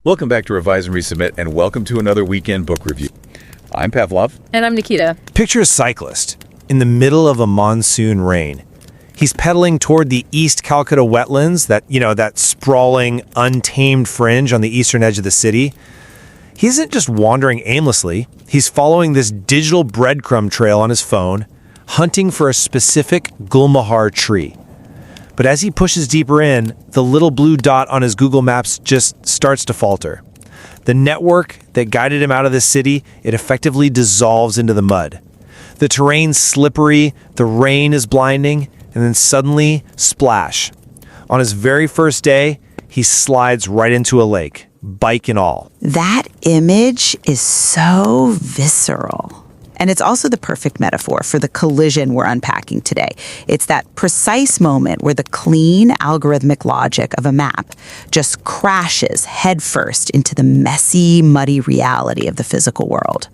Welcome back to Revise and Resubmit, and welcome to another weekend book review. I'm Pavlov. And I'm Nikita. Picture a cyclist in the middle of a monsoon rain. He's pedaling toward the East Calcutta wetlands, that sprawling, untamed fringe on the eastern edge of the city. He isn't just wandering aimlessly. He's following this digital breadcrumb trail on his phone, hunting for a specific Gulmohar tree. But as he pushes deeper in, the little blue dot on his Google Maps just starts to falter. The network that guided him out of the city, it effectively dissolves into the mud. The terrain's slippery, the rain is blinding, and then suddenly, splash. On his very first day, he slides right into a lake, bike and all. That image is so visceral. And it's also the perfect metaphor for the collision we're unpacking today. It's that precise moment where the clean algorithmic logic of a map just crashes headfirst into the messy, muddy reality of the physical world.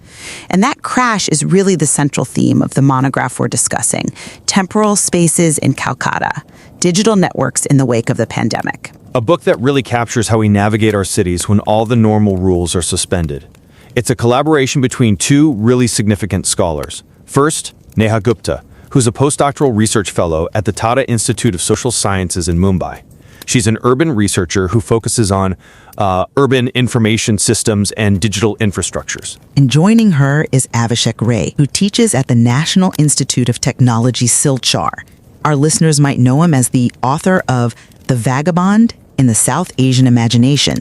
And that crash is really the central theme of the monograph we're discussing, Temporal Spaces in Calcutta, Digital Networks in the Wake of the Pandemic. A book that really captures how we navigate our cities when all the normal rules are suspended. It's a collaboration between two really significant scholars. First, Neha Gupta, who's a postdoctoral research fellow at the Tata Institute of Social Sciences in Mumbai. She's an urban researcher who focuses on urban information systems and digital infrastructures. And joining her is Avishek, who teaches at the National Institute of Technology Silchar. Our listeners might know him as the author of The Vagabond in the South Asian Imagination,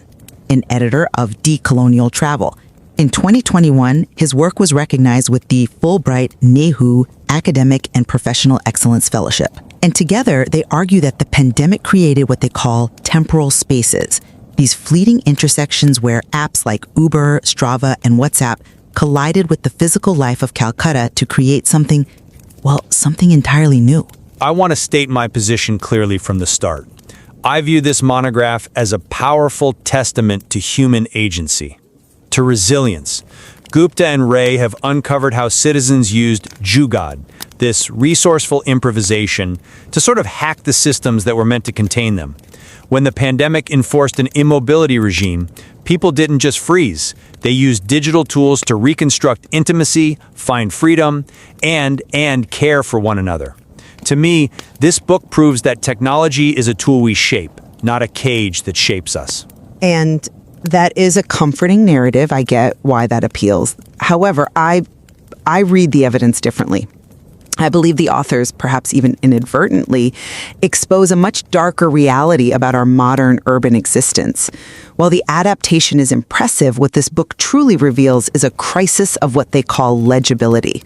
an editor of Decolonial Travel. In 2021, his work was recognized with the Fulbright-Nehru Academic and Professional Excellence Fellowship. And together, they argue that the pandemic created what they call temporal spaces, these fleeting intersections where apps like Uber, Strava, and WhatsApp collided with the physical life of Calcutta to create something entirely new. I want to state my position clearly from the start. I view this monograph as a powerful testament to human agency, to resilience. Gupta and Ray have uncovered how citizens used jugaad, this resourceful improvisation, to sort of hack the systems that were meant to contain them. When the pandemic enforced an immobility regime, people didn't just freeze. They used digital tools to reconstruct intimacy, find freedom, and care for one another. To me, this book proves that technology is a tool we shape, not a cage that shapes us. And that is a comforting narrative. I get why that appeals. However, I read the evidence differently. I believe the authors, perhaps even inadvertently, expose a much darker reality about our modern urban existence. While the adaptation is impressive, what this book truly reveals is a crisis of what they call legibility.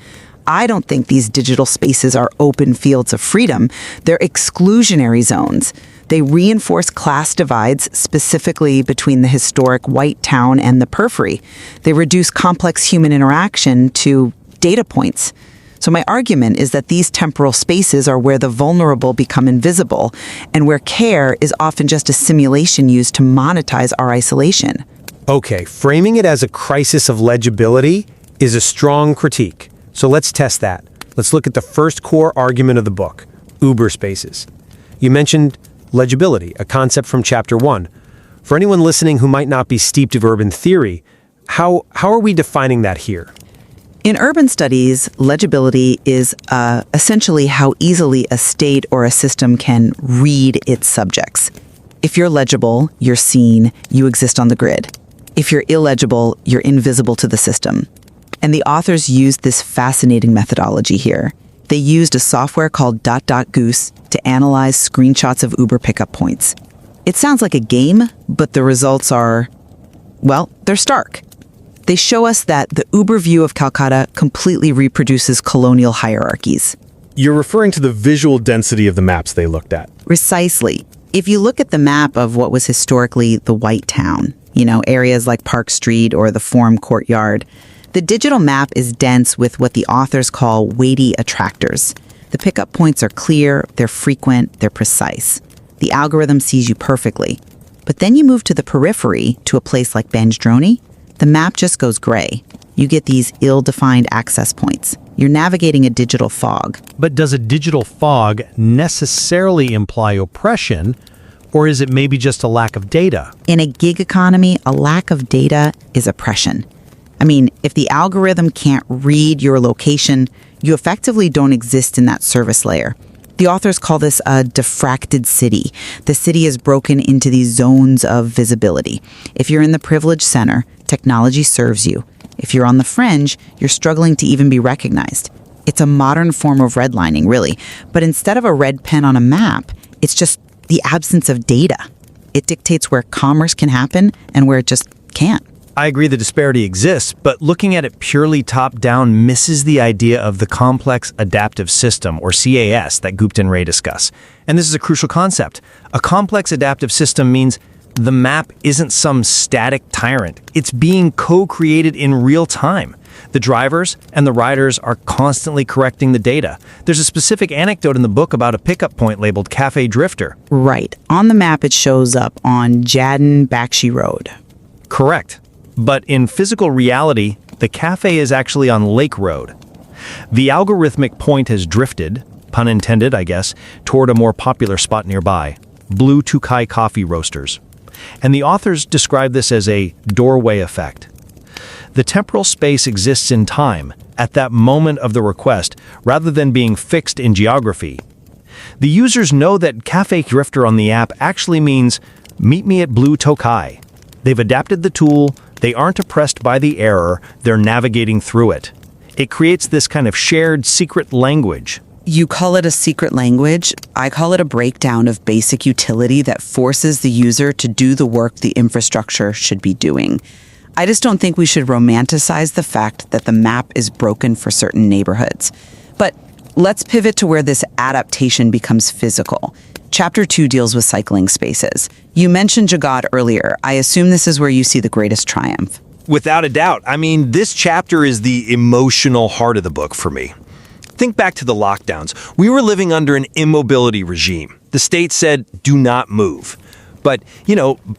I don't think these digital spaces are open fields of freedom. They're exclusionary zones. They reinforce class divides, specifically between the historic white town and the periphery. They reduce complex human interaction to data points. So my argument is that these temporal spaces are where the vulnerable become invisible, and where care is often just a simulation used to monetize our isolation. Okay, framing it as a crisis of legibility is a strong critique. So let's test that. Let's look at the first core argument of the book, Uber spaces. You mentioned legibility, a concept from Chapter 1. For anyone listening who might not be steeped of urban theory, how are we defining that here? In urban studies, legibility is essentially how easily a state or a system can read its subjects. If you're legible, you're seen, you exist on the grid. If you're illegible, you're invisible to the system. And the authors used this fascinating methodology here. They used a software called Goose to analyze screenshots of Uber pickup points. It sounds like a game, but the results are, they're stark. They show us that the Uber view of Calcutta completely reproduces colonial hierarchies. You're referring to the visual density of the maps they looked at. Precisely. If you look at the map of what was historically the White Town, areas like Park Street or the Forum Courtyard, the digital map is dense with what the authors call weighty attractors. The pickup points are clear, they're frequent, they're precise. The algorithm sees you perfectly. But then you move to the periphery, to a place like Banjdroni, the map just goes gray. You get these ill-defined access points. You're navigating a digital fog. But does a digital fog necessarily imply oppression, Or is it maybe just a lack of data? In a gig economy, a lack of data is oppression. I mean, if the algorithm can't read your location, you effectively don't exist in that service layer. The authors call this a diffracted city. The city is broken into these zones of visibility. If you're in the privileged center, technology serves you. If you're on the fringe, you're struggling to even be recognized. It's a modern form of redlining, really. But instead of a red pen on a map, it's just the absence of data. It dictates where commerce can happen and where it just can't. I agree the disparity exists, but looking at it purely top-down misses the idea of the complex adaptive system, or CAS, that Gupta and Ray discuss. And this is a crucial concept. A complex adaptive system means the map isn't some static tyrant. It's being co-created in real time. The drivers and the riders are constantly correcting the data. There's a specific anecdote in the book about a pickup point labeled Cafe Drifter. Right. On the map, it shows up on Jadon Bakshi Road. Correct. But in physical reality, the cafe is actually on Lake Road. The algorithmic point has drifted, pun intended, I guess, toward a more popular spot nearby, Blue Tukai Coffee Roasters. And the authors describe this as a doorway effect. The temporal space exists in time, at that moment of the request, rather than being fixed in geography. The users know that Cafe Drifter on the app actually means, meet me at Blue Tokai. They've adapted the tool, they aren't oppressed by the error, they're navigating through it. It creates this kind of shared secret language. You call it a secret language. I call it a breakdown of basic utility that forces the user to do the work the infrastructure should be doing. I just don't think we should romanticize the fact that the map is broken for certain neighborhoods. But let's pivot to where this adaptation becomes physical. Chapter 2 deals with cycling spaces. You mentioned Jagat earlier. I assume this is where you see the greatest triumph. Without a doubt. I mean, this chapter is the emotional heart of the book for me. Think back to the lockdowns. We were living under an immobility regime. The state said, do not move. But,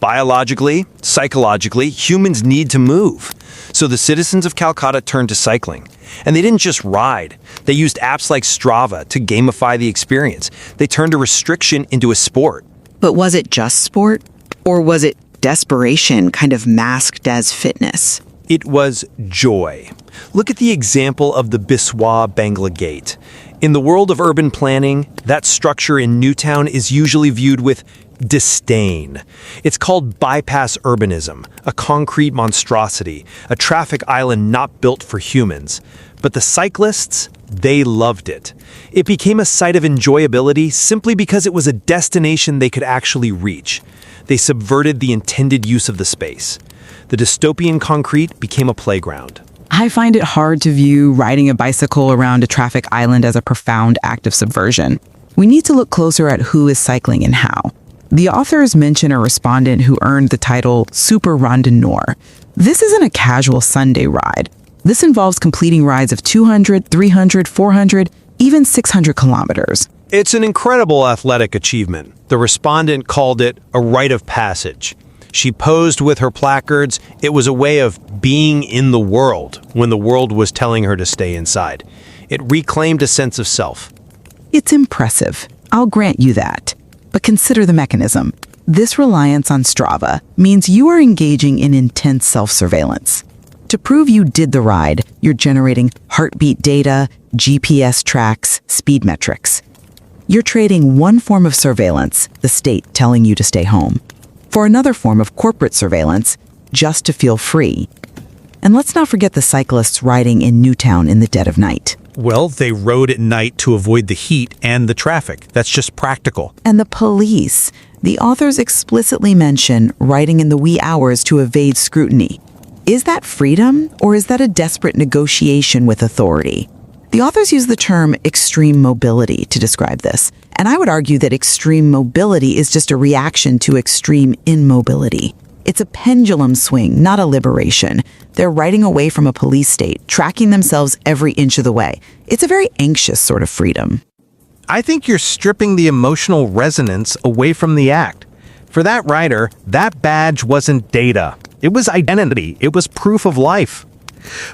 biologically, psychologically, humans need to move. So the citizens of Calcutta turned to cycling. And they didn't just ride. They used apps like Strava to gamify the experience. They turned a restriction into a sport. But was it just sport? Or was it desperation kind of masked as fitness? It was joy. Look at the example of the Biswa Bangla Gate. In the world of urban planning, that structure in Newtown is usually viewed with disdain. It's called bypass urbanism, a concrete monstrosity, a traffic island not built for humans. But the cyclists, they loved it. It became a site of enjoyability simply because it was a destination they could actually reach. They subverted the intended use of the space. The dystopian concrete became a playground. I find it hard to view riding a bicycle around a traffic island as a profound act of subversion. We need to look closer at who is cycling and how. The authors mention a respondent who earned the title Super Randonneur. This isn't a casual Sunday ride. This involves completing rides of 200, 300, 400, even 600 kilometers. It's an incredible athletic achievement. The respondent called it a rite of passage. She posed with her placards. It was a way of being in the world when the world was telling her to stay inside. It reclaimed a sense of self. It's impressive. I'll grant you that. But consider the mechanism. This reliance on Strava means you are engaging in intense self-surveillance. To prove you did the ride, you're generating heartbeat data, GPS tracks, speed metrics. You're trading one form of surveillance, the state telling you to stay home, for another form of corporate surveillance, just to feel free. And let's not forget the cyclists riding in Newtown in the dead of night. Well, they rode at night to avoid the heat and the traffic. That's just practical. And the police. The authors explicitly mention riding in the wee hours to evade scrutiny. Is that freedom, or is that a desperate negotiation with authority? The authors use the term extreme mobility to describe this, and I would argue that extreme mobility is just a reaction to extreme immobility. It's a pendulum swing, not a liberation. They're riding away from a police state, tracking themselves every inch of the way. It's a very anxious sort of freedom. I think you're stripping the emotional resonance away from the act. For that rider, that badge wasn't data. It was identity. It was proof of life.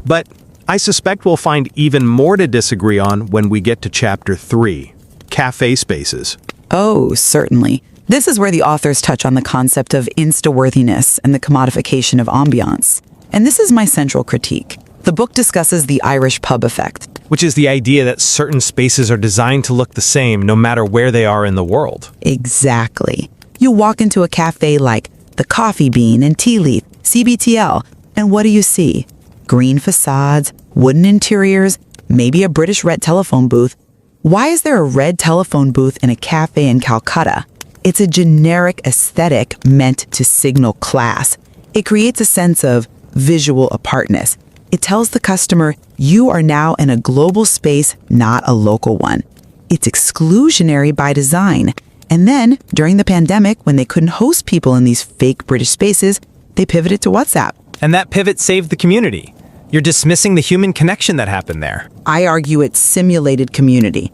But I suspect we'll find even more to disagree on when we get to Chapter 3, Cafe Spaces. Oh, certainly. This is where the authors touch on the concept of insta-worthiness and the commodification of ambiance. And this is my central critique. The book discusses the Irish pub effect. Which is the idea that certain spaces are designed to look the same no matter where they are in the world. Exactly. You walk into a cafe like the Coffee Bean and Tea Leaf, CBTL, and what do you see? Green facades, wooden interiors, maybe a British red telephone booth. Why is there a red telephone booth in a cafe in Calcutta? It's a generic aesthetic meant to signal class. It creates a sense of visual apartness. It tells the customer, you are now in a global space, not a local one. It's exclusionary by design. And then, during the pandemic, when they couldn't host people in these fake British spaces, they pivoted to WhatsApp. And that pivot saved the community. You're dismissing the human connection that happened there. I argue it's simulated community.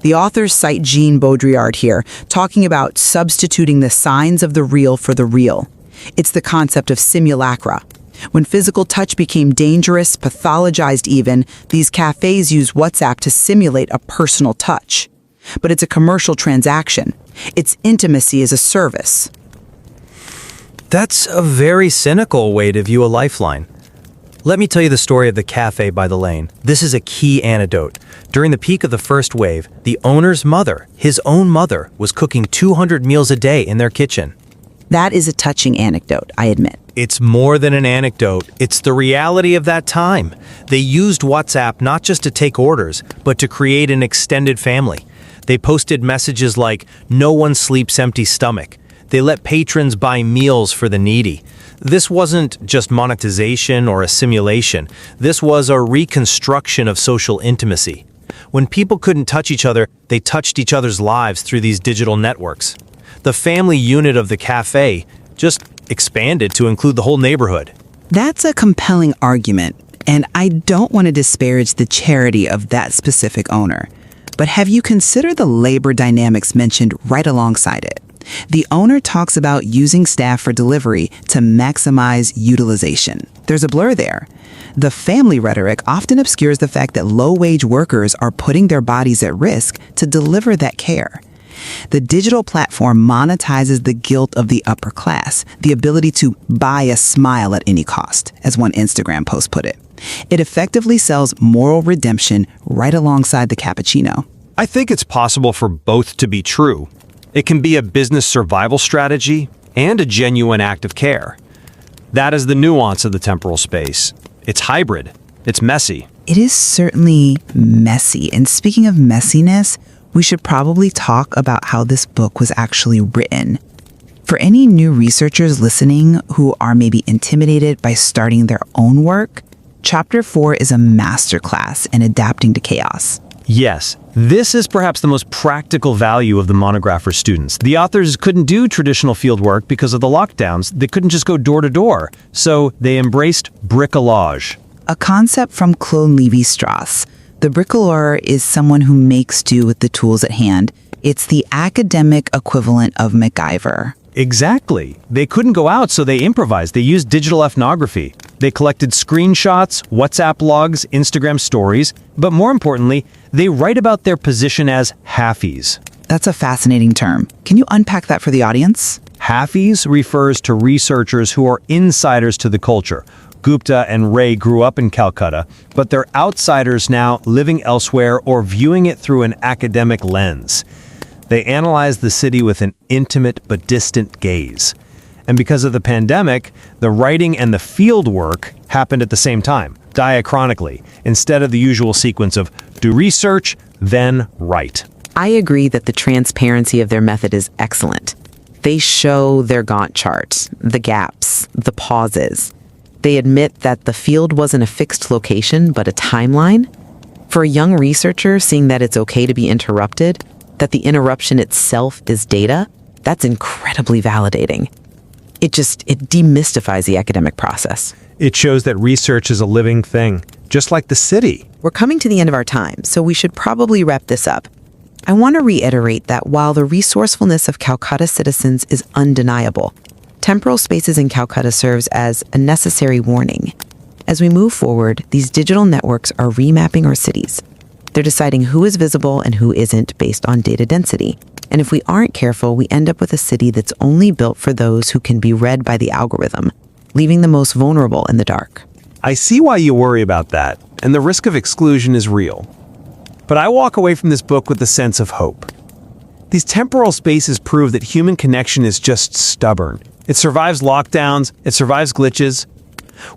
The authors cite Jean Baudrillard here, talking about substituting the signs of the real for the real. It's the concept of simulacra. When physical touch became dangerous, pathologized even, these cafes use WhatsApp to simulate a personal touch. But it's a commercial transaction. It's intimacy as a service. That's a very cynical way to view a lifeline. Let me tell you the story of the cafe by the lane. This is a key anecdote. During the peak of the first wave, the owner's mother, his own mother, was cooking 200 meals a day in their kitchen. That is a touching anecdote, I admit. It's more than an anecdote. It's the reality of that time. They used WhatsApp not just to take orders, but to create an extended family. They posted messages like, "No one sleeps empty stomach." They let patrons buy meals for the needy. This wasn't just monetization or a simulation. This was a reconstruction of social intimacy. When people couldn't touch each other, they touched each other's lives through these digital networks. The family unit of the cafe just expanded to include the whole neighborhood. That's a compelling argument, and I don't want to disparage the charity of that specific owner. But have you considered the labor dynamics mentioned right alongside it? The owner talks about using staff for delivery to maximize utilization. There's a blur there. The family rhetoric often obscures the fact that low-wage workers are putting their bodies at risk to deliver that care. The digital platform monetizes the guilt of the upper class, the ability to buy a smile at any cost, as one Instagram post put it. It effectively sells moral redemption right alongside the cappuccino. I think it's possible for both to be true. It can be a business survival strategy and a genuine act of care. That is the nuance of the temporal space. It's hybrid. It's messy. It is certainly messy. And speaking of messiness, we should probably talk about how this book was actually written. For any new researchers listening who are maybe intimidated by starting their own work, Chapter 4 is a masterclass in adapting to chaos. Yes, this is perhaps the most practical value of the monograph for students. The authors couldn't do traditional field work because of the lockdowns. They couldn't just go door to door. So they embraced bricolage. A concept from Claude Lévi-Strauss. The bricoleur is someone who makes do with the tools at hand. It's the academic equivalent of MacGyver. Exactly. They couldn't go out, so they improvised. They used digital ethnography. They collected screenshots, WhatsApp logs, Instagram stories, but more importantly, they write about their position as halfies. That's a fascinating term. Can you unpack that for the audience? Halfies refers to researchers who are insiders to the culture. Gupta and Ray grew up in Calcutta, but they're outsiders now living elsewhere or viewing it through an academic lens. They analyze the city with an intimate but distant gaze. And because of the pandemic, the writing and the field work happened at the same time, diachronically, instead of the usual sequence of do research, then write. I agree that the transparency of their method is excellent. They show their Gantt charts, the gaps, the pauses. They admit that the field wasn't a fixed location, but a timeline. For a young researcher, seeing that it's okay to be interrupted, that the interruption itself is data, that's incredibly validating. It demystifies the academic process. It shows that research is a living thing, just like the city. We're coming to the end of our time, so we should probably wrap this up. I want to reiterate that while the resourcefulness of Calcutta citizens is undeniable, Temporal Spaces in Calcutta serves as a necessary warning. As we move forward, these digital networks are remapping our cities. They're deciding who is visible and who isn't based on data density. And if we aren't careful, we end up with a city that's only built for those who can be read by the algorithm, leaving the most vulnerable in the dark. I see why you worry about that, and the risk of exclusion is real. But I walk away from this book with a sense of hope. These temporal spaces prove that human connection is just stubborn. It survives lockdowns, it survives glitches.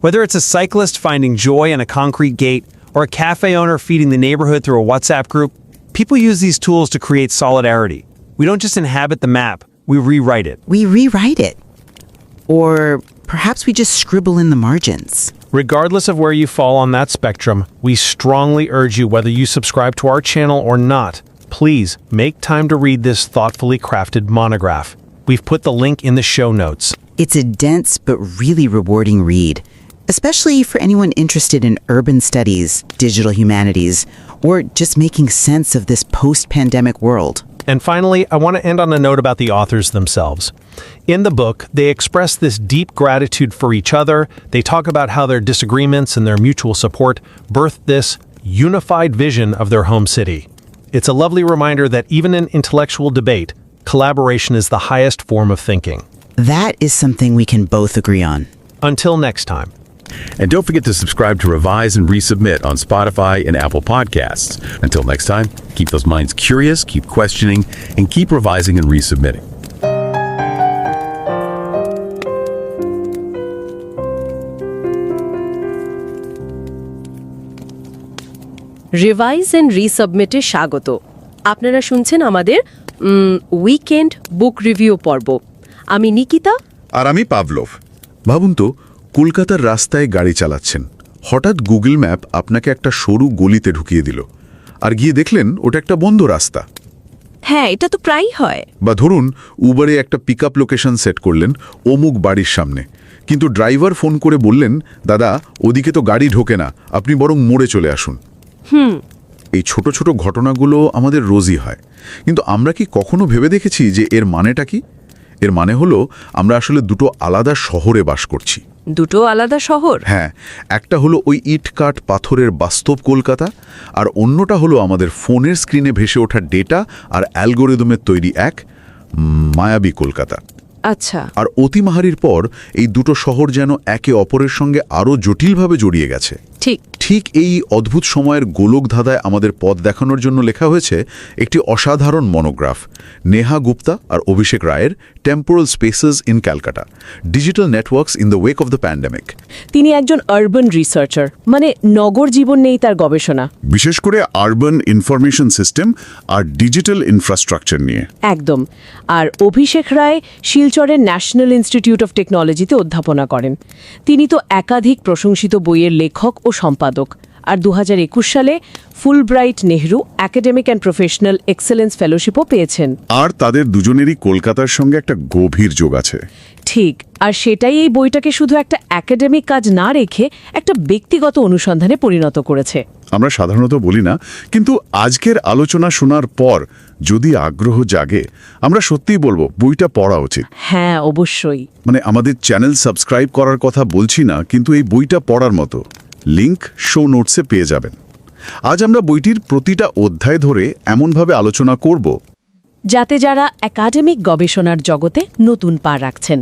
Whether it's a cyclist finding joy in a concrete gate, or a cafe owner feeding the neighborhood through a WhatsApp group, people use these tools to create solidarity. We don't just inhabit the map, we rewrite it. We rewrite it. Or perhaps we just scribble in the margins. Regardless of where you fall on that spectrum, we strongly urge you, whether you subscribe to our channel or not, please make time to read this thoughtfully crafted monograph. We've put the link in the show notes. It's a dense but really rewarding read, especially for anyone interested in urban studies, digital humanities, or just making sense of this post-pandemic world. And finally, I want to end on a note about the authors themselves. In the book, they express this deep gratitude for each other. They talk about how their disagreements and their mutual support birthed this unified vision of their home city. It's a lovely reminder that even in intellectual debate, collaboration is the highest form of thinking. That is something we can both agree on. Until next time. And don't forget to subscribe to Revise and Resubmit on Spotify and Apple Podcasts. Until next time, keep those minds curious, keep questioning, and keep revising and resubmitting. Revise and রিসাবমিটে স্বাগত। আপনারা শুনছেন আমাদের weekend বুক review পর্ব। আমি নিকিতা। আর আমি Pavlov. ভাবুন তো, কলকাতার রাস্তায় গাড়ি চালাচ্ছেন, হঠাৎ গুগল ম্যাপ আপনাকে একটা সরু গলিতে ঢুকিয়ে দিল, আর গিয়ে দেখলেন ওটা একটা বন্ধ রাস্তা। হ্যাঁ, এটা তো প্রায়ই হয়। বা ধরুন উবারে একটা পিকআপ লোকেশন সেট করলেন অমুক বাড়ির সামনে, কিন্তু ড্রাইভার ফোন করে বললেন, দাদা ওদিকে তো গাড়ি ঢোকে না, আপনি বরং মোড়ে চলে আসুন। এই ছোট ছোট ঘটনাগুলো আমাদের রোজই হয়, কিন্তু আমরা কি কখনো ভেবে দেখেছি যে এর মানেটা কি? এর মানে হলো আমরা আসলে দুটো আলাদা শহরে বাস করছি। দুটো আলাদা শহর? হ্যাঁ, একটা হলো ওই ইট কাঠ পাথরের বাস্তব কলকাতা, আর অন্যটা হলো আমাদের ফোনের স্ক্রিনে ভেসে ওঠা ডেটা আর অ্যালগোরিদমের তৈরি এক মায়াবী কলকাতা। আচ্ছা। আর অতিমাহারির পর এই দুটো শহর যেন একে অপরের সঙ্গে আরও জটিলভাবে জড়িয়ে গেছে। ঠিক এই অদ্ভুত সময়ের গোলকধাঁধায় আমাদের পথ দেখানোর জন্য লেখা হয়েছে একটি অসাধারণ মনোগ্রাফ, নেহা গুপ্তা আর অভিষেক রায়ের temporal spaces in Calcutta, digital networks in the ওয়েক of the pandemic. তিনি একজন আরবান রিসার্চার, মানে নগর জীবন নেই তার গবেষণা, বিশেষ করে আরবান ইনফরমেশন সিস্টেম আর ডিজিটাল ইনফ্রাস্ট্রাকচার নিয়ে। একদম। আর অভিষেক রায় শিলচরের ন্যাশনাল ইনস্টিটিউট অফ টেকনোলজিতে অধ্যাপনা করেন। তিনি তো একাধিক প্রশংসিত বইয়ের লেখক ও সম্পাদক, আর 2021 সালে ফুলব্রাইট-নেহরু একাডেমিক অ্যান্ড প্রফেশনাল এক্সেলেন্স ফেলোশিপও পেয়েছেন। আর তাদের দুজনেরই কলকাতার সঙ্গে একটা গভীর যোগ আছে। ঠিক, আর সেটাই এই বইটাকে শুধু একটা একাডেমিক কাজ না রেখে একটা ব্যক্তিগত অনুসন্ধানে পরিণত করেছে। আমরা সাধারণত বলি না, কিন্তু আজকের আলোচনা শোনার পর যদি আগ্রহ জাগে, আমরা সত্যিই বলবো বইটা পড়া উচিত। হ্যাঁ, অবশ্যই। মানে আমাদের চ্যানেল সাবস্ক্রাইব করার কথা বলছি না, কিন্তু এই বইটা পড়ার মতো। লিংক শো নোটসে পেয়ে যাবেন। আজ আমরা বইটির প্রতিটা অধ্যায় ধরে এমনভাবে আলোচনা করব যাতে যারা একাডেমিক গবেষণার জগতে নতুন পা রাখছেন,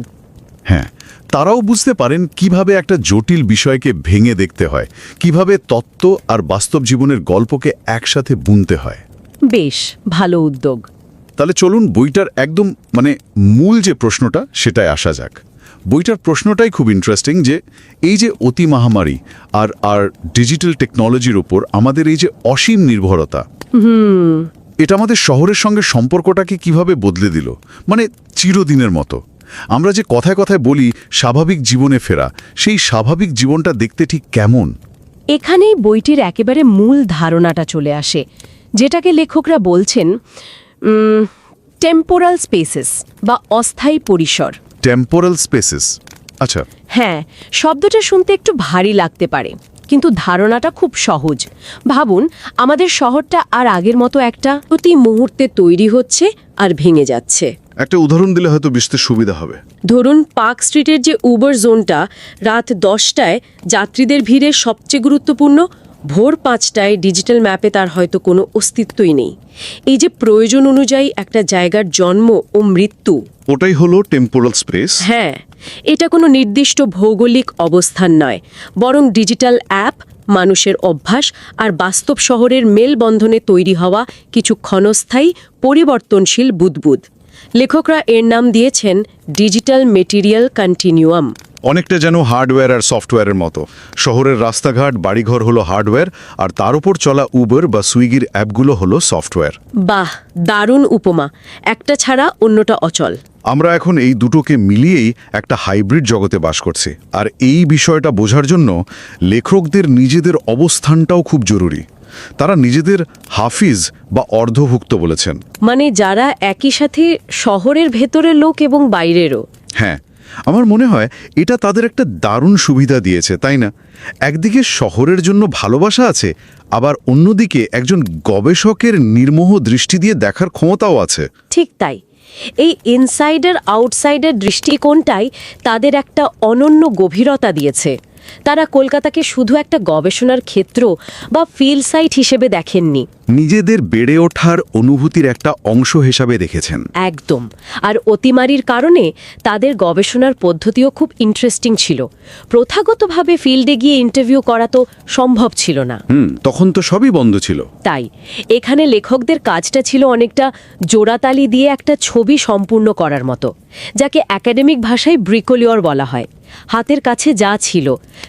হ্যাঁ, তারাও বুঝতে পারেন কিভাবে একটা জটিল বিষয়কে ভেঙে দেখতে হয়, কিভাবে তত্ত্ব আর বাস্তব জীবনের গল্পকে একসাথে বুনতে হয়। বেশ ভালো উদ্যোগ। তাহলে চলুন বইটার একদম মূল যে প্রশ্নটা সেটায় আসা যাক। বইটার প্রশ্নটাই খুব ইন্টারেস্টিং, যে এই যে অতি মহামারী আর ডিজিটাল টেকনোলজির উপর আমাদের এই যে অসীম নির্ভরতা, এটা আমাদের শহরের সঙ্গে সম্পর্কটাকে কিভাবে বদলে দিল, চিরদিনের মতো। আমরা যে কথায় কথায় বলি স্বাভাবিক জীবনে ফেরা, সেই স্বাভাবিক জীবনটা দেখতে ঠিক কেমন? এখানেই বইটির একেবারে মূল ধারণাটা চলে আসে, যেটাকে লেখকরা বলছেন টেম্পোরাল স্পেসেস বা অস্থায়ী পরিসর। টেম্পোরাল স্পেসেস, আচ্ছা। হ্যাঁ, শব্দটা শুনতে একটু ভারী লাগতে পারে, কিন্তু ধারণাটা খুব সহজ। ভাবুন, আমাদের শহরটা আর আগের মতো একটা প্রতি মুহূর্তে তৈরি হচ্ছে আর ভেঙে যাচ্ছে। একটা উদাহরণ দিলে হয়তো বুঝতে সুবিধা হবে। ধরুন, পার্ক স্ট্রিটের যে উবার জোনটা রাত 10টায় যাত্রীদের ভিড়ে সবচেয়ে গুরুত্বপূর্ণ, ভোর 5টায় ডিজিটাল ম্যাপে তার হয়তো কোনো অস্তিত্বই নেই। এই যে প্রয়োজন অনুযায়ী একটা জায়গার জন্ম ও মৃত্যু, ওটাই হলো টেম্পোরাল স্পেস। হ্যাঁ, এটা কোনো নির্দিষ্ট ভৌগোলিক অবস্থান নয়, বরং ডিজিটাল অ্যাপ, মানুষের অভ্যাস আর বাস্তব শহরের মেলবন্ধনে তৈরি হওয়া কিছু ক্ষণস্থায়ী পরিবর্তনশীল বুদবুদ। লেখকরা এর নাম দিয়েছেন ডিজিটাল মেটেরিয়াল কন্টিনিউয়াম। অনেকটা যেন হার্ডওয়্যার আর সফটওয়্যারের মতো। শহরের রাস্তাঘাট, বাড়িঘর হলো হার্ডওয়্যার, আর তার উপর চলা উবার বা সুইগির অ্যাপগুলো হলো সফটওয়্যার। বাহ, দারুণ উপমা। একটা ছাড়া অন্যটা অচল। আমরা এখন এই দুটোকে মিলিয়েই একটা হাইব্রিড জগতে বাস করছি। আর এই বিষয়টা বোঝার জন্য লেখকদের নিজেদের অবস্থানটাও খুব জরুরি। তারা নিজেদের হাফিজ বা অর্ধভুক্ত বলেছেন, মানে যারা একই সাথে শহরের ভেতরের লোক এবং বাইরেরও। হ্যাঁ, আমার মনে হয় এটা তাদের একটা দারুণ সুবিধা দিয়েছে, তাই না? একদিকে শহরের জন্য ভালোবাসা আছে, আবার অন্যদিকে একজন গবেষকের নির্মোহ দৃষ্টি দিয়ে দেখার ক্ষমতাও আছে। ঠিক তাই। এই ইনসাইডার আউটসাইডার দৃষ্টিকোণটাই তাদের একটা অনন্য গভীরতা দিয়েছে। তারা কলকাতাকে শুধু একটা গবেষণার ক্ষেত্র বা ফিল্ড সাইট হিসেবে দেখেননি, নিজেদের বেড়ে ওঠার অনুভূতির একটা অংশ হিসাবে দেখেছেন। একদম। আর অতিমারির কারণে তাদের গবেষণার পদ্ধতিও খুব ইন্টারেস্টিং ছিল। প্রথাগতভাবে ফিল্ডে গিয়ে ইন্টারভিউ করা তো সম্ভব ছিল না। তখন তো সবই বন্ধ ছিল। তাই এখানে লেখকদের কাজটা ছিল অনেকটা জোড়াতালি দিয়ে একটা ছবি সম্পূর্ণ করার মতো, যাকে একাডেমিক ভাষায় ব্রিকোলিওর বলা হয়। হাতের কাছে যা ছিল,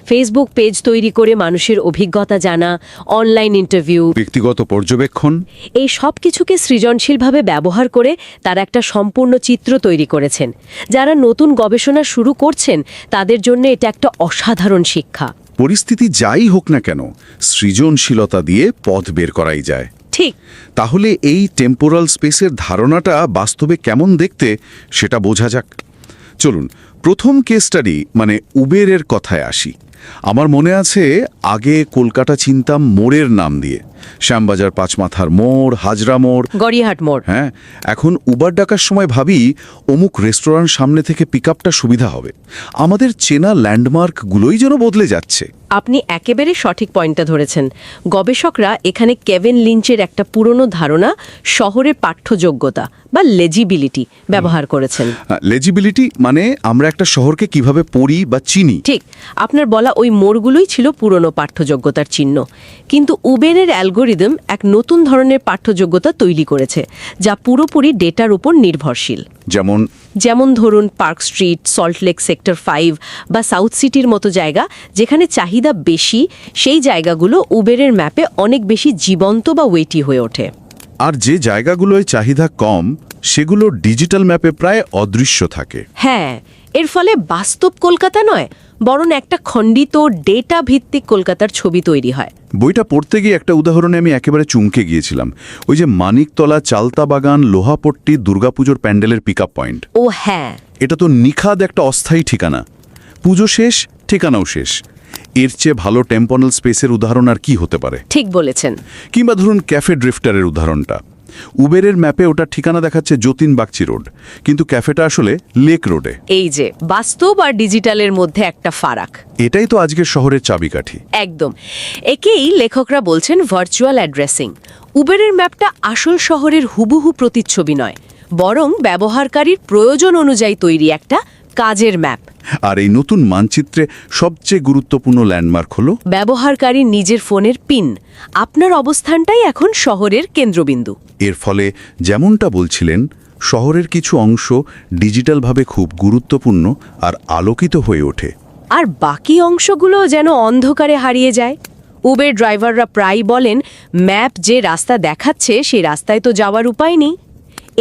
ফেসবুক পেজ তৈরি করে মানুষের অভিজ্ঞতা জানা, অনলাইন ইন্টারভিউ, ব্যক্তিগত পর্যবেক্ষণ, এই সব কিছুকে সৃজনশীলভাবে ব্যবহার করে তারা একটা সম্পূর্ণ চিত্র তৈরি করেছেন। যারা নতুন গবেষণা শুরু করছেন তাদের জন্য এটা একটা অসাধারণ শিক্ষা। পরিস্থিতি যাই হোক না কেন, সৃজনশীলতা দিয়ে পথ বের করাই যায়। ঠিক। তাহলে এই টেম্পোরাল স্পেসের ধারণাটা বাস্তবে কেমন দেখতে সেটা বোঝা যাক। চলুন প্রথম কেস স্টাডি মানে উবেরের কথায় আসি। আমার মনে আছে আগে কলকাতা চিনতাম মোড়ের নাম দিয়ে, শ্যামবাজার, পাঁচমাথার মোড়, হাজরা মোড়, গড়িয়াহাট মোড়। হ্যাঁ, এখন উবার ডাকার সময় ভাবি অমুক রেস্টুরেন্ট সামনে থেকে পিকআপটা সুবিধা হবে। আমাদের চেনা ল্যান্ডমার্কগুলোই যেন বদলে যাচ্ছে। আপনি একেবারে সঠিক পয়েন্টটা ধরেছেন। গবেষকরা এখানে কেভিন লিঞ্চের একটা পুরনো ধারণা শহরের পাঠ্যযোগ্যতা বা লেজিবিলিটি ব্যবহার করেছেন। লেজিবিলিটি মানে আমরা একটা শহরকে কিভাবে পড়ি বা চিনি। ঠিক, আপনার বলা ওই মোড়গুলোই ছিল পুরনো পাঠ্যযোগ্যতার চিহ্ন। কিন্তু উবেরের অ্যালগোরিদম এক নতুন ধরনের পাঠ্যযোগ্যতা তৈরি করেছে, যা পুরোপুরি ডেটার উপর নির্ভরশীল। যেমন ধরুন পার্ক স্ট্রিট, সল্টলেক সেক্টর 5 বা সাউথ সিটির মতো জায়গা যেখানে চাহিদা বেশি, সেই জায়গাগুলো উবেরের ম্যাপে অনেক বেশি জীবন্ত বা ওয়েটি হয়ে ওঠে। আর যে জায়গাগুলোয় চাহিদা কম, সেগুলো ডিজিটাল ম্যাপে প্রায় অদৃশ্য থাকে। হ্যাঁ, এর ফলে বাস্তব কলকাতা নয়, বরং একটা খণ্ডিত ডেটা ভিত্তিক কলকাতার ছবি তৈরি হয়। বইটা পড়তে গিয়ে একটা উদাহরণে আমি একেবারে চমকে গিয়েছিলাম। ওই যে মানিকতলা, চালতা বাগান, লোহাপট্টি দুর্গাপুজোর প্যান্ডেলের পিকআপ পয়েন্ট। ও হ্যাঁ, এটা তো নিখাদ একটা অস্থায়ী ঠিকানা। পুজো শেষ, ঠিকানাও শেষ। এর চেয়ে ভালো টেম্পোরাল স্পেসের উদাহরণ আর কি হতে পারে? ঠিক বলেছেন। কিংবা ধরুন ক্যাফে ড্রিফটারের উদাহরণটা। উবেরের ম্যাপে ওটা ঠিকানা দেখাচ্ছে যতীন বাগচি রোড, কিন্তু ক্যাফেটা আসলে লেক রোডে। এই যে বাস্তব আর ডিজিটালের মধ্যে একটা ফারাক। এটাই তো আজকের শহরের চাবিকাঠি। একদম। একেই লেখকরা বলছেন ভার্চুয়াল অ্যাড্রেসিং। উবেরের ম্যাপটা আসল শহরের হুবহু প্রতিচ্ছবি নয়, বরং ব্যবহারকারীর প্রয়োজন অনুযায়ী তৈরি একটা কাজের ম্যাপ। আর এই নতুন মানচিত্রে সবচেয়ে গুরুত্বপূর্ণ ল্যান্ডমার্ক হলো ব্যবহারকারীর নিজের ফোনের পিন। আপনার অবস্থানটাই এখন শহরের কেন্দ্রবিন্দু। এর ফলে যেমনটা বলছিলেন, শহরের কিছু অংশ ডিজিটালভাবে খুব গুরুত্বপূর্ণ আর আলোকিত হয়ে ওঠে, আর বাকি অংশগুলো যেন অন্ধকারে হারিয়ে যায়। উবের ড্রাইভাররা প্রায় বলেন, ম্যাপ যে রাস্তা দেখাচ্ছে সেই রাস্তায় তো যাওয়ার উপায় নেই।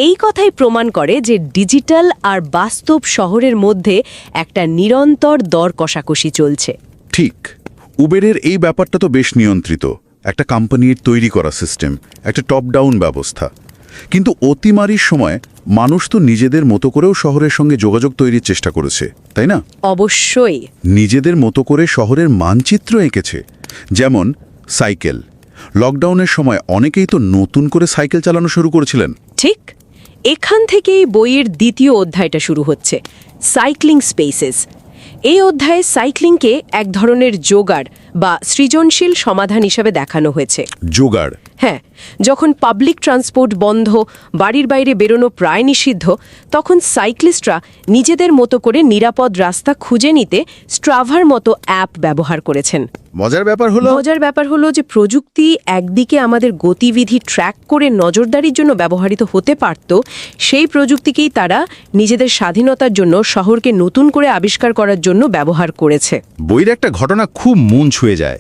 এই কথাই প্রমাণ করে যে ডিজিটাল আর বাস্তব শহরের মধ্যে একটা নিরন্তর দর কষাকষি চলছে। ঠিক। উবেরের এই ব্যাপারটা তো বেশ নিয়ন্ত্রিত, একটা কোম্পানির তৈরি করা সিস্টেম, একটা টপ ডাউন ব্যবস্থা। কিন্তু অতিমারির সময় মানুষ তো নিজেদের মতো করেও শহরের সঙ্গে যোগাযোগ তৈরির চেষ্টা করেছে, তাই না? অবশ্যই। নিজেদের মতো করে শহরের মানচিত্র এঁকেছে। যেমন সাইকেল। লকডাউনের সময় অনেকেই তো নতুন করে সাইকেল চালানো শুরু করেছিলেন। ঠিক। এখান থেকেই বইয়ের দ্বিতীয় অধ্যায়টা শুরু হচ্ছে, সাইক্লিং স্পেসেস। এই অধ্যায়ে সাইক্লিংকে এক ধরনের জোগাড় বা সৃজনশীল সমাধান হিসেবে দেখানো হয়েছে। জোগাড়? হ্যাঁ, যখন পাবলিক ট্রান্সপোর্ট বন্ধ, বাড়ির বাইরে বেরোনো প্রায় নিষিদ্ধ, তখন সাইক্লিস্টরা নিজেদের মতো করে নিরাপদ রাস্তা খুঁজে নিতে স্ট্রাভার মতো অ্যাপ ব্যবহার করেছেন। মজার ব্যাপার হলো যে প্রযুক্তি একদিকে আমাদের গতিবিধি ট্র্যাক করে নজরদারির জন্য ব্যবহৃত হতে পারত, সেই প্রযুক্তিকেই তারা নিজেদের স্বাধীনতার জন্য শহরকে নতুন করে আবিষ্কার করার জন্য ব্যবহার করেছে। বইয়ের একটা ঘটনা খুব মন ছুঁয়ে যায়।